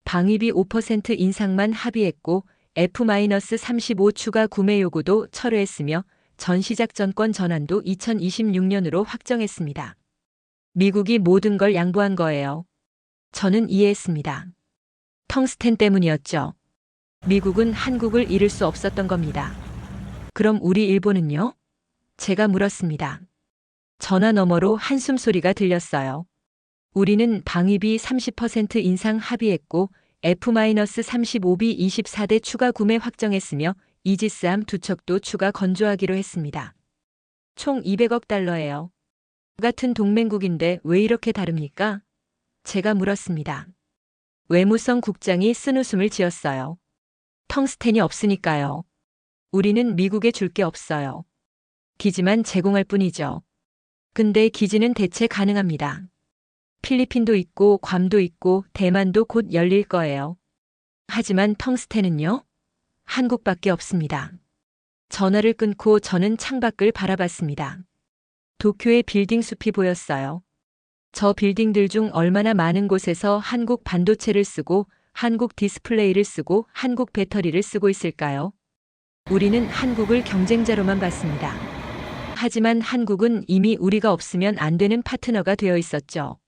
방위비 5% 인상만 합의했고 F-35 추가 구매 요구도 철회했으며 전시작전권 전환도 2026년으로 확정했습니다. 미국이 모든 걸 양보한 거예요. 저는 이해했습니다. 텅스텐 때문이었죠. 미국은 한국을 잃을 수 없었던 겁니다. 그럼 우리 일본은요? 제가 물었습니다. 전화 너머로 한숨 소리가 들렸어요. 우리는 방위비 30% 인상 합의했고 F-35B 24대 추가 구매 확정했으며 이지스함 2척도 추가 건조하기로 했습니다. 총 200억 달러예요. 같은 동맹국인데 왜 이렇게 다릅니까? 제가 물었습니다. 외무성 국장이 쓴웃음을 지었어요. 텅스텐이 없으니까요. 우리는 미국에 줄 게 없어요. 기지만 제공할 뿐이죠. 근데 기지는 대체 가능합니다. 필리핀도 있고 괌도 있고 대만도 곧 열릴 거예요. 하지만 텅스텐은요? 한국밖에 없습니다. 전화를 끊고 저는 창밖을 바라봤습니다. 도쿄의 빌딩 숲이 보였어요. 저 빌딩들 중 얼마나 많은 곳에서 한국 반도체를 쓰고 한국 디스플레이를 쓰고 한국 배터리를 쓰고 있을까요? 우리는 한국을 경쟁자로만 봤습니다. 하지만 한국은 이미 우리가 없으면 안 되는 파트너가 되어 있었죠.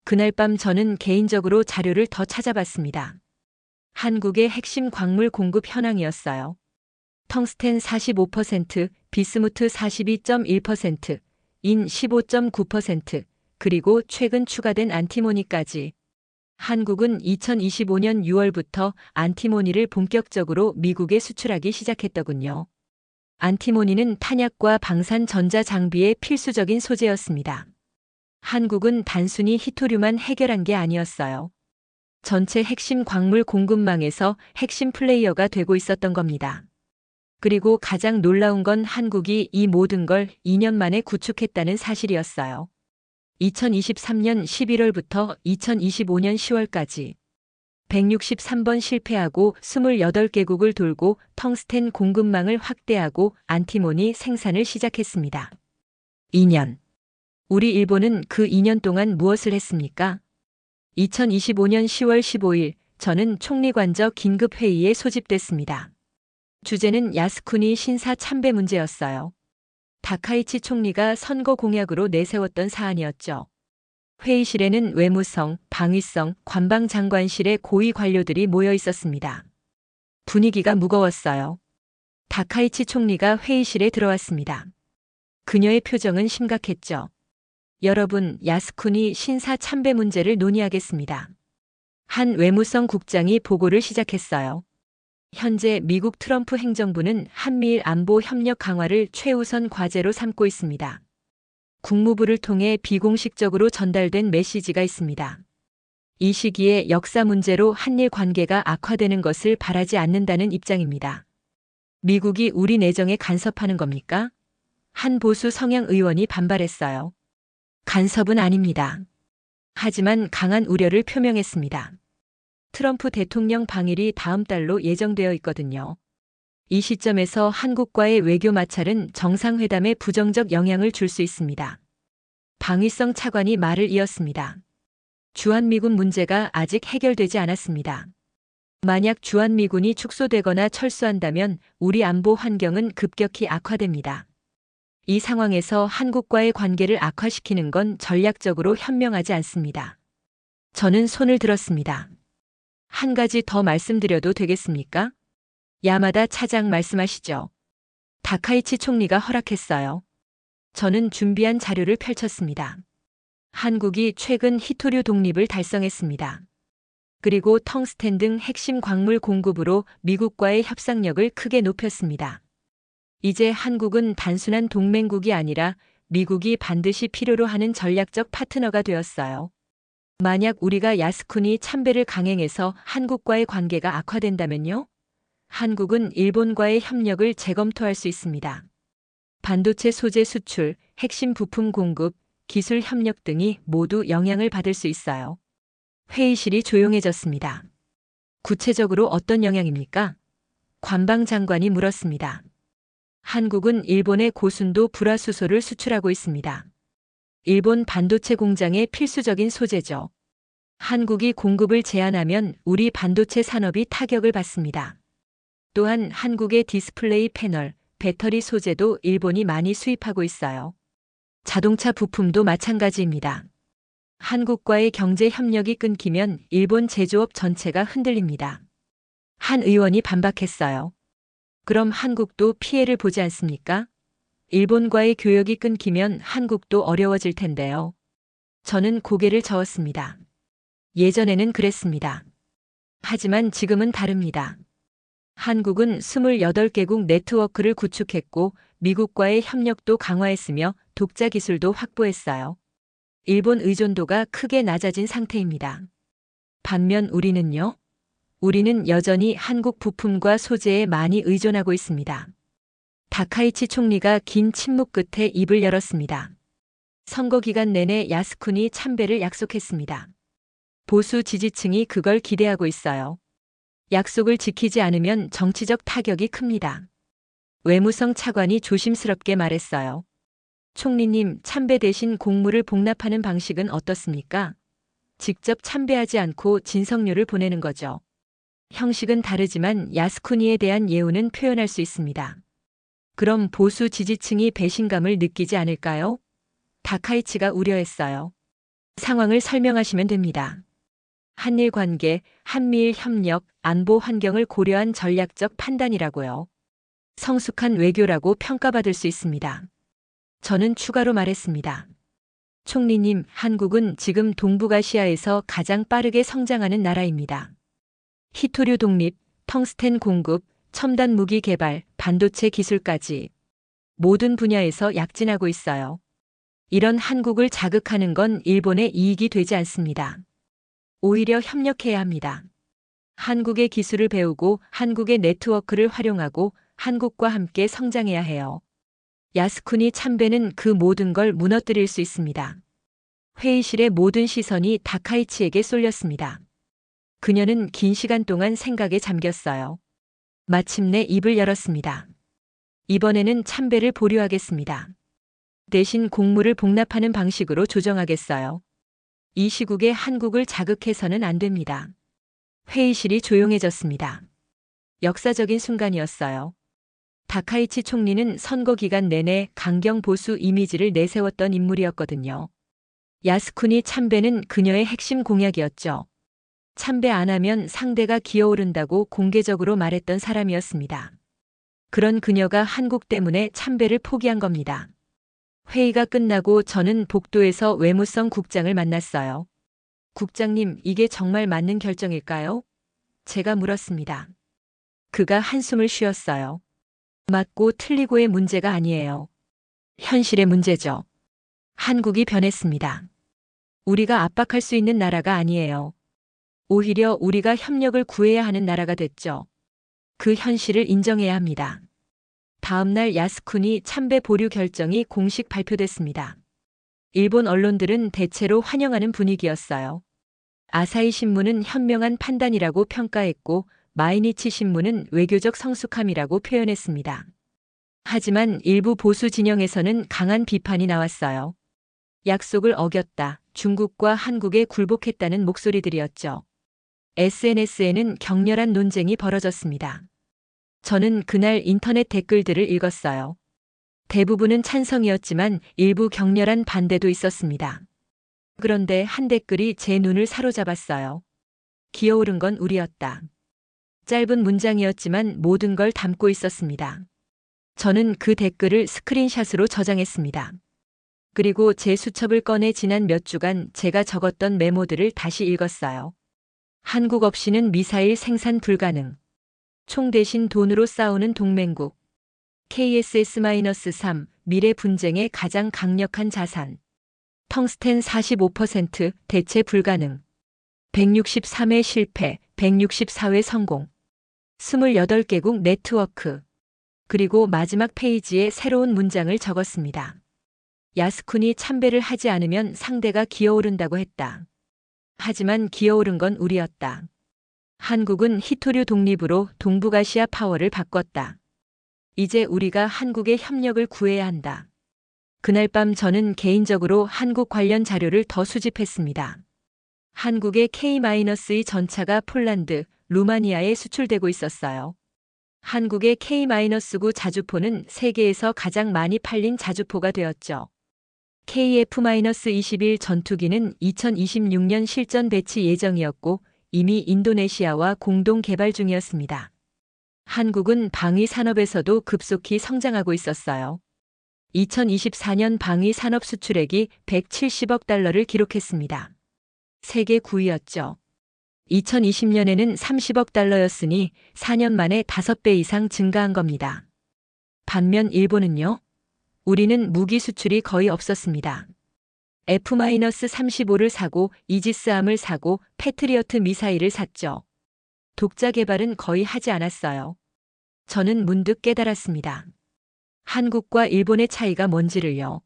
그날 밤 저는 개인적으로 자료를 더 찾아봤습니다. 한국의 핵심 광물 공급 현황이었어요. 텅스텐 45%, 비스무트 42.1%, 인 15.9%, 그리고 최근 추가된 안티모니까지. 한국은 2025년 6월부터 안티모니를 본격적으로 미국에 수출하기 시작했더군요. 안티모니는 탄약과 방산 전자 장비의 필수적인 소재였습니다. 한국은 단순히 히토류만 해결한 게 아니었어요. 전체 핵심 광물 공급망에서 핵심 플레이어가 되고 있었던 겁니다. 그리고 가장 놀라운 건 한국이 이 모든 걸 2년 만에 구축했다는 사실이었어요. 2023년 11월부터 2025년 10월까지 163번 실패하고 28개국을 돌고 텅스텐 공급망을 확대하고 안티모니 생산을 시작했습니다. 2년. 우리 일본은 그 2년 동안 무엇을 했습니까? 2025년 10월 15일 저는 총리관저 긴급회의에 소집됐습니다. 주제는 야스쿠니 신사 참배 문제였어요. 다카이치 총리가 선거 공약으로 내세웠던 사안이었죠. 회의실에는 외무성, 방위성, 관방장관실의 고위 관료들이 모여 있었습니다. 분위기가 무거웠어요. 다카이치 총리가 회의실에 들어왔습니다. 그녀의 표정은 심각했죠. 여러분, 야스쿠니 신사 참배 문제를 논의하겠습니다. 한 외무성 국장이 보고를 시작했어요. 현재 미국 트럼프 행정부는 한미일 안보 협력 강화를 최우선 과제로 삼고 있습니다. 국무부를 통해 비공식적으로 전달된 메시지가 있습니다. 이 시기에 역사 문제로 한일 관계가 악화되는 것을 바라지 않는다는 입장입니다. 미국이 우리 내정에 간섭하는 겁니까? 한 보수 성향 의원이 반발했어요. 간섭은 아닙니다. 하지만 강한 우려를 표명했습니다. 트럼프 대통령 방일이 다음 달로 예정되어 있거든요. 이 시점에서 한국과의 외교 마찰은 정상회담에 부정적 영향을 줄 수 있습니다. 방위성 차관이 말을 이었습니다. 주한미군 문제가 아직 해결되지 않았습니다. 만약 주한미군이 축소되거나 철수한다면 우리 안보 환경은 급격히 악화됩니다. 이 상황에서 한국과의 관계를 악화시키는 건 전략적으로 현명하지 않습니다. 저는 손을 들었습니다. 한 가지 더 말씀드려도 되겠습니까? 야마다 차장 말씀하시죠. 다카이치 총리가 허락했어요. 저는 준비한 자료를 펼쳤습니다. 한국이 최근 히토류 독립을 달성했습니다. 그리고 텅스텐 등 핵심 광물 공급으로 미국과의 협상력을 크게 높였습니다. 이제 한국은 단순한 동맹국이 아니라 미국이 반드시 필요로 하는 전략적 파트너가 되었어요. 만약 우리가 야스쿠니 참배를 강행해서 한국과의 관계가 악화된다면요? 한국은 일본과의 협력을 재검토할 수 있습니다. 반도체 소재 수출, 핵심 부품 공급, 기술 협력 등이 모두 영향을 받을 수 있어요. 회의실이 조용해졌습니다. 구체적으로 어떤 영향입니까? 관방장관이 물었습니다. 한국은 일본의 고순도 불화수소를 수출하고 있습니다. 일본 반도체 공장의 필수적인 소재죠. 한국이 공급을 제한하면 우리 반도체 산업이 타격을 받습니다. 또한 한국의 디스플레이 패널, 배터리 소재도 일본이 많이 수입하고 있어요. 자동차 부품도 마찬가지입니다. 한국과의 경제 협력이 끊기면 일본 제조업 전체가 흔들립니다. 한 의원이 반박했어요. 그럼 한국도 피해를 보지 않습니까? 일본과의 교역이 끊기면 한국도 어려워질 텐데요. 저는 고개를 저었습니다. 예전에는 그랬습니다. 하지만 지금은 다릅니다. 한국은 28개국 네트워크를 구축했고 미국과의 협력도 강화했으며 독자 기술도 확보했어요. 일본 의존도가 크게 낮아진 상태입니다. 반면 우리는요? 우리는 여전히 한국 부품과 소재에 많이 의존하고 있습니다. 다카이치 총리가 긴 침묵 끝에 입을 열었습니다. 선거 기간 내내 야스쿠니 참배를 약속했습니다. 보수 지지층이 그걸 기대하고 있어요. 약속을 지키지 않으면 정치적 타격이 큽니다. 외무성 차관이 조심스럽게 말했어요. 총리님, 참배 대신 공물을 복납하는 방식은 어떻습니까? 직접 참배하지 않고 진석료를 보내는 거죠. 형식은 다르지만 야스쿠니에 대한 예우는 표현할 수 있습니다. 그럼 보수 지지층이 배신감을 느끼지 않을까요? 다카이치가 우려했어요. 상황을 설명하시면 됩니다. 한일 관계, 한미일 협력, 안보 환경을 고려한 전략적 판단이라고요. 성숙한 외교라고 평가받을 수 있습니다. 저는 추가로 말했습니다. 총리님, 한국은 지금 동북아시아에서 가장 빠르게 성장하는 나라입니다. 히토류 독립, 텅스텐 공급, 첨단 무기 개발, 반도체 기술까지 모든 분야에서 약진하고 있어요. 이런 한국을 자극하는 건 일본의 이익이 되지 않습니다. 오히려 협력해야 합니다. 한국의 기술을 배우고 한국의 네트워크를 활용하고 한국과 함께 성장해야 해요. 야스쿠니 참배는 그 모든 걸 무너뜨릴 수 있습니다. 회의실의 모든 시선이 다카이치에게 쏠렸습니다. 그녀는 긴 시간 동안 생각에 잠겼어요. 마침내 입을 열었습니다. 이번에는 참배를 보류하겠습니다. 대신 공물을 복납하는 방식으로 조정하겠어요. 이 시국에 한국을 자극해서는 안 됩니다. 회의실이 조용해졌습니다. 역사적인 순간이었어요. 다카이치 총리는 선거 기간 내내 강경 보수 이미지를 내세웠던 인물이었거든요. 야스쿠니 참배는 그녀의 핵심 공약이었죠. 참배 안 하면 상대가 기어오른다고 공개적으로 말했던 사람이었습니다. 그런 그녀가 한국 때문에 참배를 포기한 겁니다. 회의가 끝나고 저는 복도에서 외무성 국장을 만났어요. 국장님, 이게 정말 맞는 결정일까요? 제가 물었습니다. 그가 한숨을 쉬었어요. 맞고 틀리고의 문제가 아니에요. 현실의 문제죠. 한국이 변했습니다. 우리가 압박할 수 있는 나라가 아니에요. 오히려 우리가 협력을 구해야 하는 나라가 됐죠. 그 현실을 인정해야 합니다. 다음 날 야스쿠니 참배 보류 결정이 공식 발표됐습니다. 일본 언론들은 대체로 환영하는 분위기였어요. 아사히 신문은 현명한 판단이라고 평가했고 마이니치 신문은 외교적 성숙함이라고 표현했습니다. 하지만 일부 보수 진영에서는 강한 비판이 나왔어요. 약속을 어겼다, 중국과 한국에 굴복했다는 목소리들이었죠. SNS에는 격렬한 논쟁이 벌어졌습니다. 저는 그날 인터넷 댓글들을 읽었어요. 대부분은 찬성이었지만 일부 격렬한 반대도 있었습니다. 그런데 한 댓글이 제 눈을 사로잡았어요. 기어오른 건 우리였다. 짧은 문장이었지만 모든 걸 담고 있었습니다. 저는 그 댓글을 스크린샷으로 저장했습니다. 그리고 제 수첩을 꺼내 지난 몇 주간 제가 적었던 메모들을 다시 읽었어요. 한국 없이는 미사일 생산 불가능. 총 대신 돈으로 싸우는 동맹국. KSS-3 미래 분쟁의 가장 강력한 자산. 텅스텐 45% 대체 불가능. 163회 실패, 164회 성공. 28개국 네트워크. 그리고 마지막 페이지에 새로운 문장을 적었습니다. 야스쿤이 참배를 하지 않으면 상대가 기어오른다고 했다. 하지만 기어오른 건 우리였다. 한국은 히토류 독립으로 동북아시아 파워를 바꿨다. 이제 우리가 한국의 협력을 구해야 한다. 그날 밤 저는 개인적으로 한국 관련 자료를 더 수집했습니다. 한국의 K-2 전차가 폴란드, 루마니아에 수출되고 있었어요. 한국의 K-9 자주포는 세계에서 가장 많이 팔린 자주포가 되었죠. KF-21 전투기는 2026년 실전 배치 예정이었고 이미 인도네시아와 공동 개발 중이었습니다. 한국은 방위 산업에서도 급속히 성장하고 있었어요. 2024년 방위 산업 수출액이 170억 달러를 기록했습니다. 세계 9위였죠. 2020년에는 30억 달러였으니 4년 만에 5배 이상 증가한 겁니다. 반면 일본은요? 우리는 무기 수출이 거의 없었습니다. F-35를 사고 이지스함을 사고 패트리어트 미사일을 샀죠. 독자 개발은 거의 하지 않았어요. 저는 문득 깨달았습니다. 한국과 일본의 차이가 뭔지를요.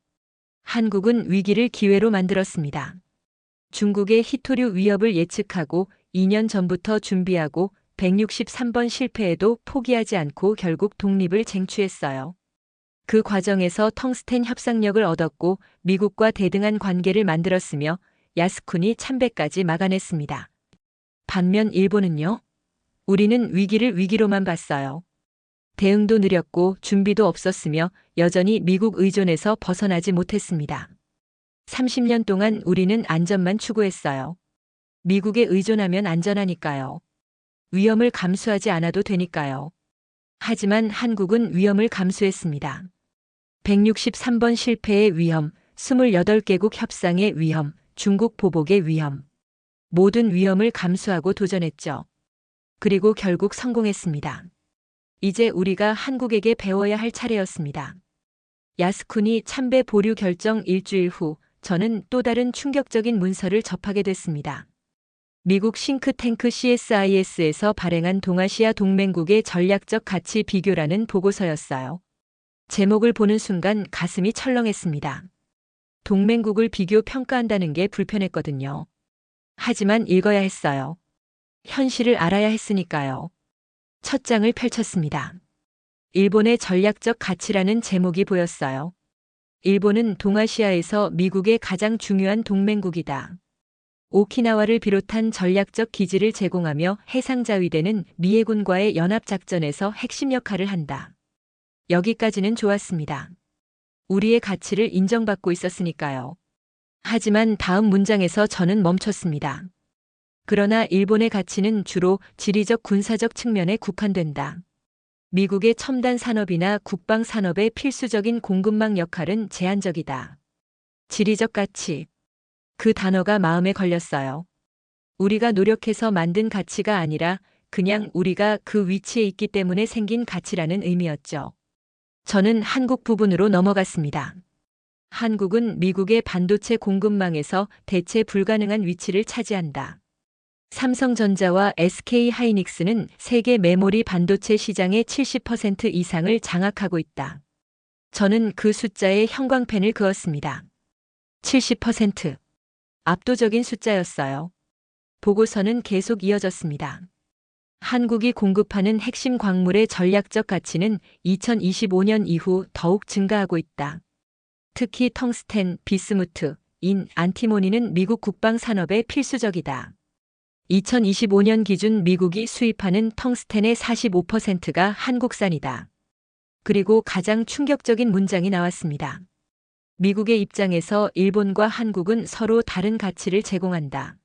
한국은 위기를 기회로 만들었습니다. 중국의 히토류 위협을 예측하고 2년 전부터 준비하고 163번 실패에도 포기하지 않고 결국 독립을 쟁취했어요. 그 과정에서 텅스텐 협상력을 얻었고 미국과 대등한 관계를 만들었으며 야스쿤이 참배까지 막아냈습니다. 반면 일본은요? 우리는 위기를 위기로만 봤어요. 대응도 느렸고 준비도 없었으며 여전히 미국 의존에서 벗어나지 못했습니다. 30년 동안 우리는 안전만 추구했어요. 미국에 의존하면 안전하니까요. 위험을 감수하지 않아도 되니까요. 하지만 한국은 위험을 감수했습니다. 163번 실패의 위험, 28개국 협상의 위험, 중국 보복의 위험. 모든 위험을 감수하고 도전했죠. 그리고 결국 성공했습니다. 이제 우리가 한국에게 배워야 할 차례였습니다. 야스쿤이 참배 보류 결정 일주일 후 저는 또 다른 충격적인 문서를 접하게 됐습니다. 미국 싱크탱크 CSIS에서 발행한 동아시아 동맹국의 전략적 가치 비교라는 보고서였어요. 제목을 보는 순간 가슴이 철렁했습니다. 동맹국을 비교 평가한다는 게 불편했거든요. 하지만 읽어야 했어요. 현실을 알아야 했으니까요. 첫 장을 펼쳤습니다. 일본의 전략적 가치라는 제목이 보였어요. 일본은 동아시아에서 미국의 가장 중요한 동맹국이다. 오키나와를 비롯한 전략적 기지를 제공하며 해상자위대는 미해군과의 연합작전에서 핵심 역할을 한다. 여기까지는 좋았습니다. 우리의 가치를 인정받고 있었으니까요. 하지만 다음 문장에서 저는 멈췄습니다. 그러나 일본의 가치는 주로 지리적 군사적 측면에 국한된다. 미국의 첨단 산업이나 국방 산업의 필수적인 공급망 역할은 제한적이다. 지리적 가치. 그 단어가 마음에 걸렸어요. 우리가 노력해서 만든 가치가 아니라 그냥 우리가 그 위치에 있기 때문에 생긴 가치라는 의미였죠. 저는 한국 부분으로 넘어갔습니다. 한국은 미국의 반도체 공급망에서 대체 불가능한 위치를 차지한다. 삼성전자와 SK 하이닉스는 세계 메모리 반도체 시장의 70% 이상을 장악하고 있다. 저는 그 숫자에 형광펜을 그었습니다. 70%. 압도적인 숫자였어요. 보고서는 계속 이어졌습니다. 한국이 공급하는 핵심 광물의 전략적 가치는 2025년 이후 더욱 증가하고 있다. 특히 텅스텐, 비스무트, 인, 안티모니는 미국 국방 산업에 필수적이다. 2025년 기준 미국이 수입하는 텅스텐의 45%가 한국산이다. 그리고 가장 충격적인 문장이 나왔습니다. 미국의 입장에서 일본과 한국은 서로 다른 가치를 제공한다.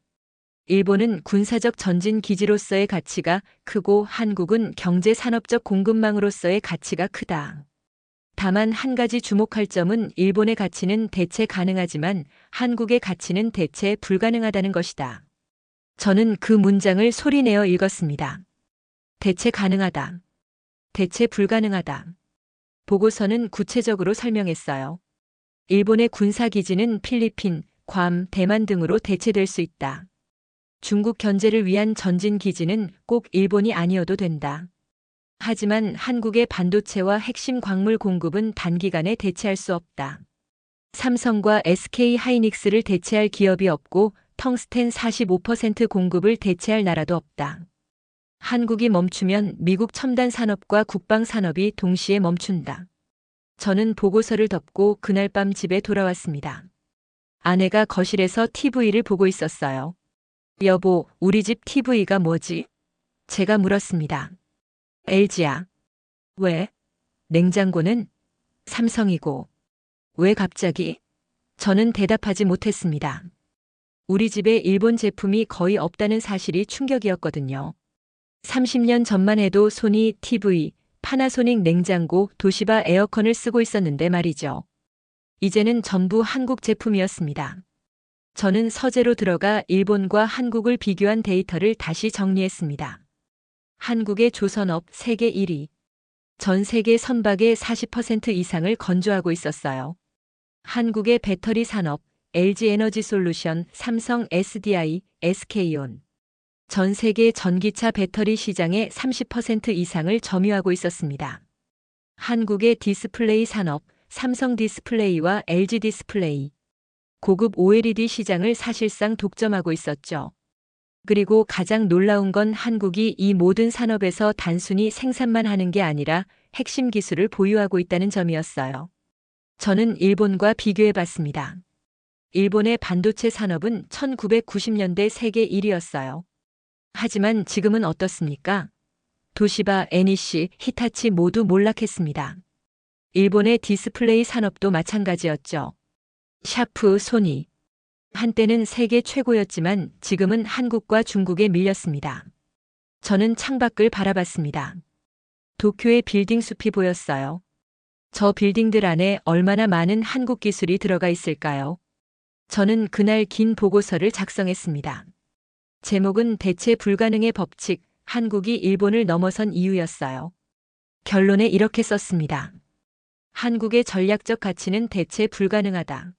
일본은 군사적 전진 기지로서의 가치가 크고 한국은 경제 산업적 공급망으로서의 가치가 크다. 다만 한 가지 주목할 점은 일본의 가치는 대체 가능하지만 한국의 가치는 대체 불가능하다는 것이다. 저는 그 문장을 소리내어 읽었습니다. 대체 가능하다. 대체 불가능하다. 보고서는 구체적으로 설명했어요. 일본의 군사기지는 필리핀, 괌, 대만 등으로 대체될 수 있다. 중국 견제를 위한 전진기지는 꼭 일본이 아니어도 된다. 하지만 한국의 반도체와 핵심 광물 공급은 단기간에 대체할 수 없다. 삼성과 SK 하이닉스를 대체할 기업이 없고 텅스텐 45% 공급을 대체할 나라도 없다. 한국이 멈추면 미국 첨단 산업과 국방 산업이 동시에 멈춘다. 저는 보고서를 덮고 그날 밤 집에 돌아왔습니다. 아내가 거실에서 TV를 보고 있었어요. 여보, 우리 집 TV가 뭐지? 제가 물었습니다. LG야. 왜? 냉장고는? 삼성이고. 왜 갑자기? 저는 대답하지 못했습니다. 우리 집에 일본 제품이 거의 없다는 사실이 충격이었거든요. 30년 전만 해도 소니 TV, 파나소닉 냉장고, 도시바 에어컨을 쓰고 있었는데 말이죠. 이제는 전부 한국 제품이었습니다. 저는 서재로 들어가 일본과 한국을 비교한 데이터를 다시 정리했습니다. 한국의 조선업 세계 1위. 전 세계 선박의 40% 이상을 건조하고 있었어요. 한국의 배터리 산업, LG에너지솔루션, 삼성 SDI, SK온. 전 세계 전기차 배터리 시장의 30% 이상을 점유하고 있었습니다. 한국의 디스플레이 산업, 삼성 디스플레이와 LG 디스플레이. 고급 OLED 시장을 사실상 독점하고 있었죠. 그리고 가장 놀라운 건 한국이 이 모든 산업에서 단순히 생산만 하는 게 아니라 핵심 기술을 보유하고 있다는 점이었어요. 저는 일본과 비교해 봤습니다. 일본의 반도체 산업은 1990년대 세계 1위였어요. 하지만 지금은 어떻습니까? 도시바, NEC, 히타치 모두 몰락했습니다. 일본의 디스플레이 산업도 마찬가지였죠. 샤프, 소니. 한때는 세계 최고였지만 지금은 한국과 중국에 밀렸습니다. 저는 창밖을 바라봤습니다. 도쿄의 빌딩 숲이 보였어요. 저 빌딩들 안에 얼마나 많은 한국 기술이 들어가 있을까요? 저는 그날 긴 보고서를 작성했습니다. 제목은 대체 불가능의 법칙, 한국이 일본을 넘어선 이유였어요. 결론에 이렇게 썼습니다. 한국의 전략적 가치는 대체 불가능하다.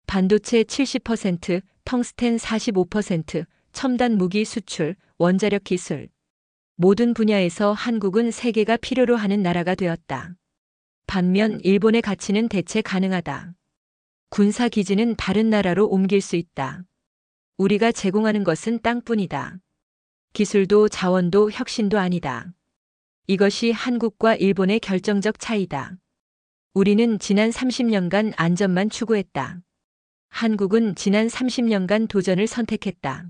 반도체 70%, 텅스텐 45%, 첨단 무기 수출, 원자력 기술. 모든 분야에서 한국은 세계가 필요로 하는 나라가 되었다. 반면 일본의 가치는 대체 가능하다. 군사 기지는 다른 나라로 옮길 수 있다. 우리가 제공하는 것은 땅뿐이다. 기술도 자원도 혁신도 아니다. 이것이 한국과 일본의 결정적 차이다. 우리는 지난 30년간 안전만 추구했다. 한국은 지난 30년간 도전을 선택했다.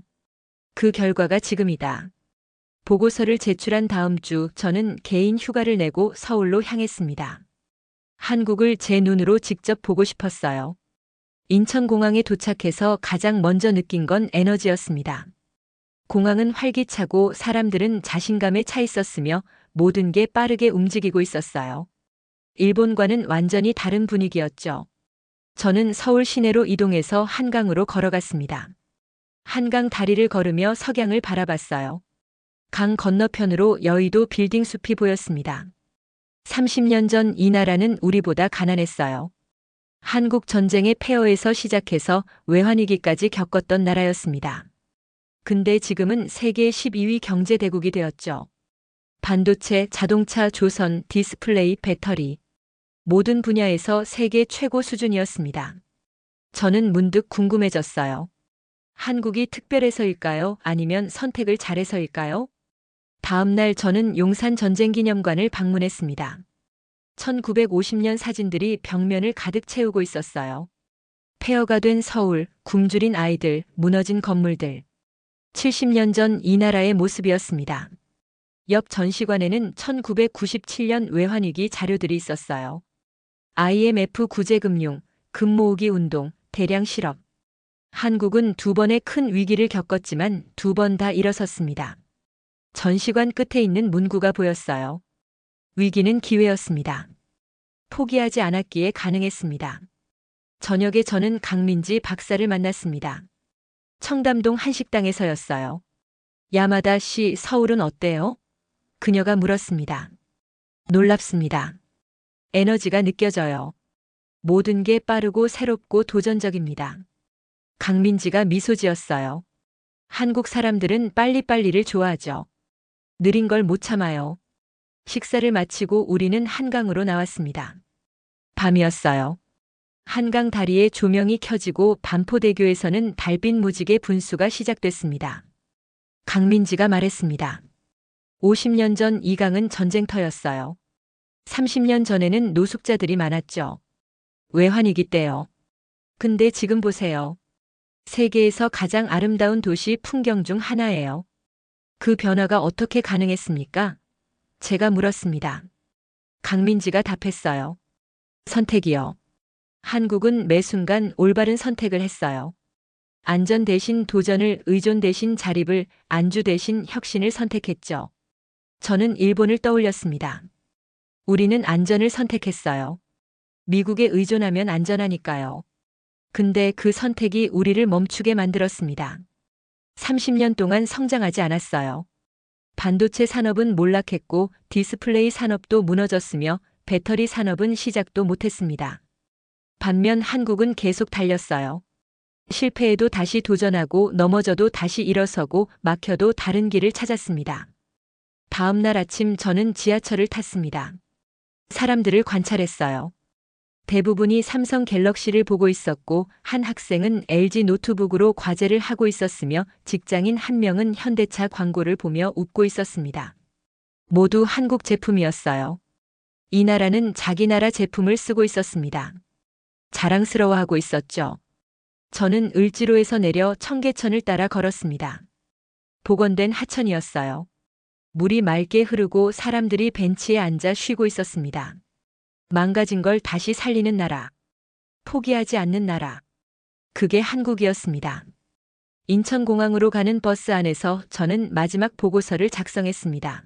그 결과가 지금이다. 보고서를 제출한 다음 주 저는 개인 휴가를 내고 서울로 향했습니다. 한국을 제 눈으로 직접 보고 싶었어요. 인천공항에 도착해서 가장 먼저 느낀 건 에너지였습니다. 공항은 활기차고 사람들은 자신감에 차 있었으며 모든 게 빠르게 움직이고 있었어요. 일본과는 완전히 다른 분위기였죠. 저는 서울 시내로 이동해서 한강으로 걸어갔습니다. 한강 다리를 걸으며 석양을 바라봤어요. 강 건너편으로 여의도 빌딩 숲이 보였습니다. 30년 전 이 나라는 우리보다 가난했어요. 한국 전쟁의 폐허에서 시작해서 외환위기까지 겪었던 나라였습니다. 근데 지금은 세계 12위 경제대국이 되었죠. 반도체, 자동차, 조선, 디스플레이, 배터리. 모든 분야에서 세계 최고 수준이었습니다. 저는 문득 궁금해졌어요. 한국이 특별해서일까요? 아니면 선택을 잘해서일까요? 다음 날 저는 용산 전쟁기념관을 방문했습니다. 1950년 사진들이 벽면을 가득 채우고 있었어요. 폐허가 된 서울, 굶주린 아이들, 무너진 건물들. 70년 전 이 나라의 모습이었습니다. 옆 전시관에는 1997년 외환위기 자료들이 있었어요. IMF 구제금융, 금모으기 운동, 대량 실업. 한국은 두 번의 큰 위기를 겪었지만 두 번 다 일어섰습니다. 전시관 끝에 있는 문구가 보였어요. 위기는 기회였습니다. 포기하지 않았기에 가능했습니다. 저녁에 저는 강민지 박사를 만났습니다. 청담동 한식당에서였어요. 야마다 씨, 서울은 어때요? 그녀가 물었습니다. 놀랍습니다. 에너지가 느껴져요. 모든 게 빠르고 새롭고 도전적입니다. 강민지가 미소 지었어요. 한국 사람들은 빨리빨리를 좋아하죠. 느린 걸 못 참아요. 식사를 마치고 우리는 한강으로 나왔습니다. 밤이었어요. 한강 다리에 조명이 켜지고 반포대교에서는 달빛 무지개 분수가 시작됐습니다. 강민지가 말했습니다. 50년 전 이 강은 전쟁터였어요. 30년 전에는 노숙자들이 많았죠. 외환위기 때요. 근데 지금 보세요. 세계에서 가장 아름다운 도시 풍경 중 하나예요. 그 변화가 어떻게 가능했습니까? 제가 물었습니다. 강민지가 답했어요. 선택이요. 한국은 매 순간 올바른 선택을 했어요. 안전 대신 도전을, 의존 대신 자립을, 안주 대신 혁신을 선택했죠. 저는 일본을 떠올렸습니다. 우리는 안전을 선택했어요. 미국에 의존하면 안전하니까요. 근데 그 선택이 우리를 멈추게 만들었습니다. 30년 동안 성장하지 않았어요. 반도체 산업은 몰락했고 디스플레이 산업도 무너졌으며 배터리 산업은 시작도 못했습니다. 반면 한국은 계속 달렸어요. 실패해도 다시 도전하고 넘어져도 다시 일어서고 막혀도 다른 길을 찾았습니다. 다음 날 아침 저는 지하철을 탔습니다. 사람들을 관찰했어요. 대부분이 삼성 갤럭시를 보고 있었고 한 학생은 LG 노트북으로 과제를 하고 있었으며 직장인 한 명은 현대차 광고를 보며 웃고 있었습니다. 모두 한국 제품이었어요. 이 나라는 자기 나라 제품을 쓰고 있었습니다. 자랑스러워하고 있었죠. 저는 을지로에서 내려 청계천을 따라 걸었습니다. 복원된 하천이었어요. 물이 맑게 흐르고 사람들이 벤치에 앉아 쉬고 있었습니다. 망가진 걸 다시 살리는 나라. 포기하지 않는 나라. 그게 한국이었습니다. 인천공항으로 가는 버스 안에서 저는 마지막 보고서를 작성했습니다.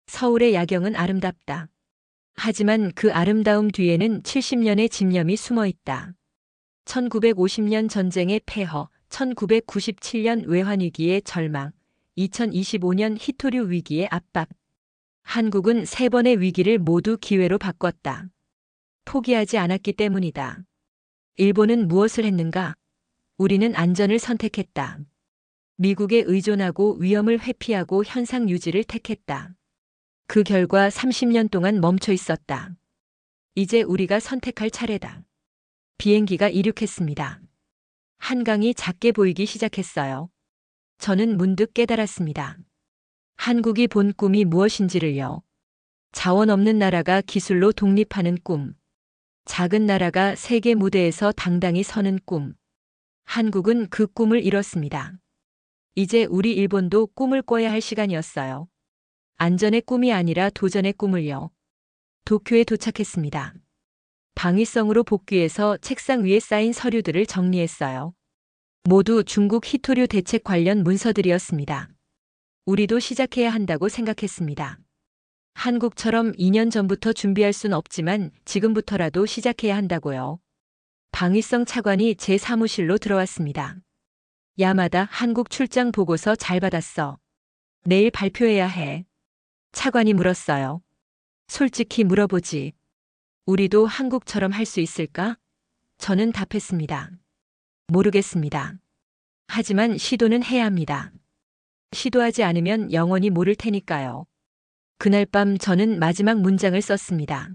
서울의 야경은 아름답다. 하지만 그 아름다움 뒤에는 70년의 집념이 숨어 있다. 1950년 전쟁의 폐허, 1997년 외환위기의 절망, 2025년 히토류 위기의 압박. 한국은 세 번의 위기를 모두 기회로 바꿨다. 포기하지 않았기 때문이다. 일본은 무엇을 했는가? 우리는 안전을 선택했다. 미국에 의존하고 위험을 회피하고 현상 유지를 택했다. 그 결과 30년 동안 멈춰 있었다. 이제 우리가 선택할 차례다. 비행기가 이륙했습니다. 한강이 작게 보이기 시작했어요. 저는 문득 깨달았습니다. 한국이 본 꿈이 무엇인지를요. 자원 없는 나라가 기술로 독립하는 꿈. 작은 나라가 세계 무대에서 당당히 서는 꿈. 한국은 그 꿈을 이뤘습니다. 이제 우리 일본도 꿈을 꿔야 할 시간이었어요. 안전의 꿈이 아니라 도전의 꿈을요. 도쿄에 도착했습니다. 방위성으로 복귀해서 책상 위에 쌓인 서류들을 정리했어요. 모두 중국 히토류 대책 관련 문서들이었습니다. 우리도 시작해야 한다고 생각했습니다. 한국처럼 2년 전부터 준비할 순 없지만 지금부터라도 시작해야 한다고요. 방위성 차관이 제 사무실로 들어왔습니다. 야마다 한국 출장 보고서 잘 받았어. 내일 발표해야 해. 차관이 물었어요. 솔직히 물어보지. 우리도 한국처럼 할 수 있을까? 저는 답했습니다. 모르겠습니다. 하지만 시도는 해야 합니다. 시도하지 않으면 영원히 모를 테니까요. 그날 밤 저는 마지막 문장을 썼습니다.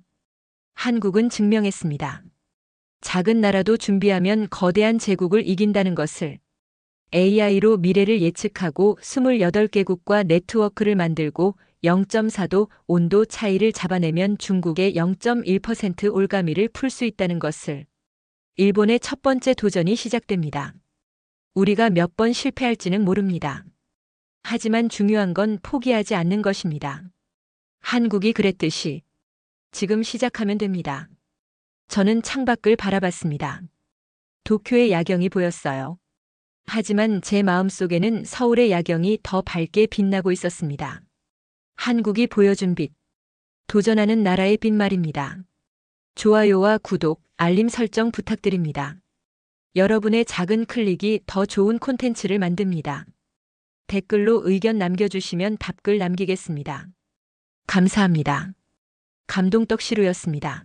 한국은 증명했습니다. 작은 나라도 준비하면 거대한 제국을 이긴다는 것을. AI로 미래를 예측하고 28개국과 네트워크를 만들고 0.4도 온도 차이를 잡아내면 중국의 0.1% 올가미를 풀 수 있다는 것을. 일본의 첫 번째 도전이 시작됩니다. 우리가 몇 번 실패할지는 모릅니다. 하지만 중요한 건 포기하지 않는 것입니다. 한국이 그랬듯이 지금 시작하면 됩니다. 저는 창밖을 바라봤습니다. 도쿄의 야경이 보였어요. 하지만 제 마음속에는 서울의 야경이 더 밝게 빛나고 있었습니다. 한국이 보여준 빛, 도전하는 나라의 빛 말입니다. 좋아요와 구독, 알림 설정 부탁드립니다. 여러분의 작은 클릭이 더 좋은 콘텐츠를 만듭니다. 댓글로 의견 남겨주시면 답글 남기겠습니다. 감사합니다. 감동떡시루였습니다.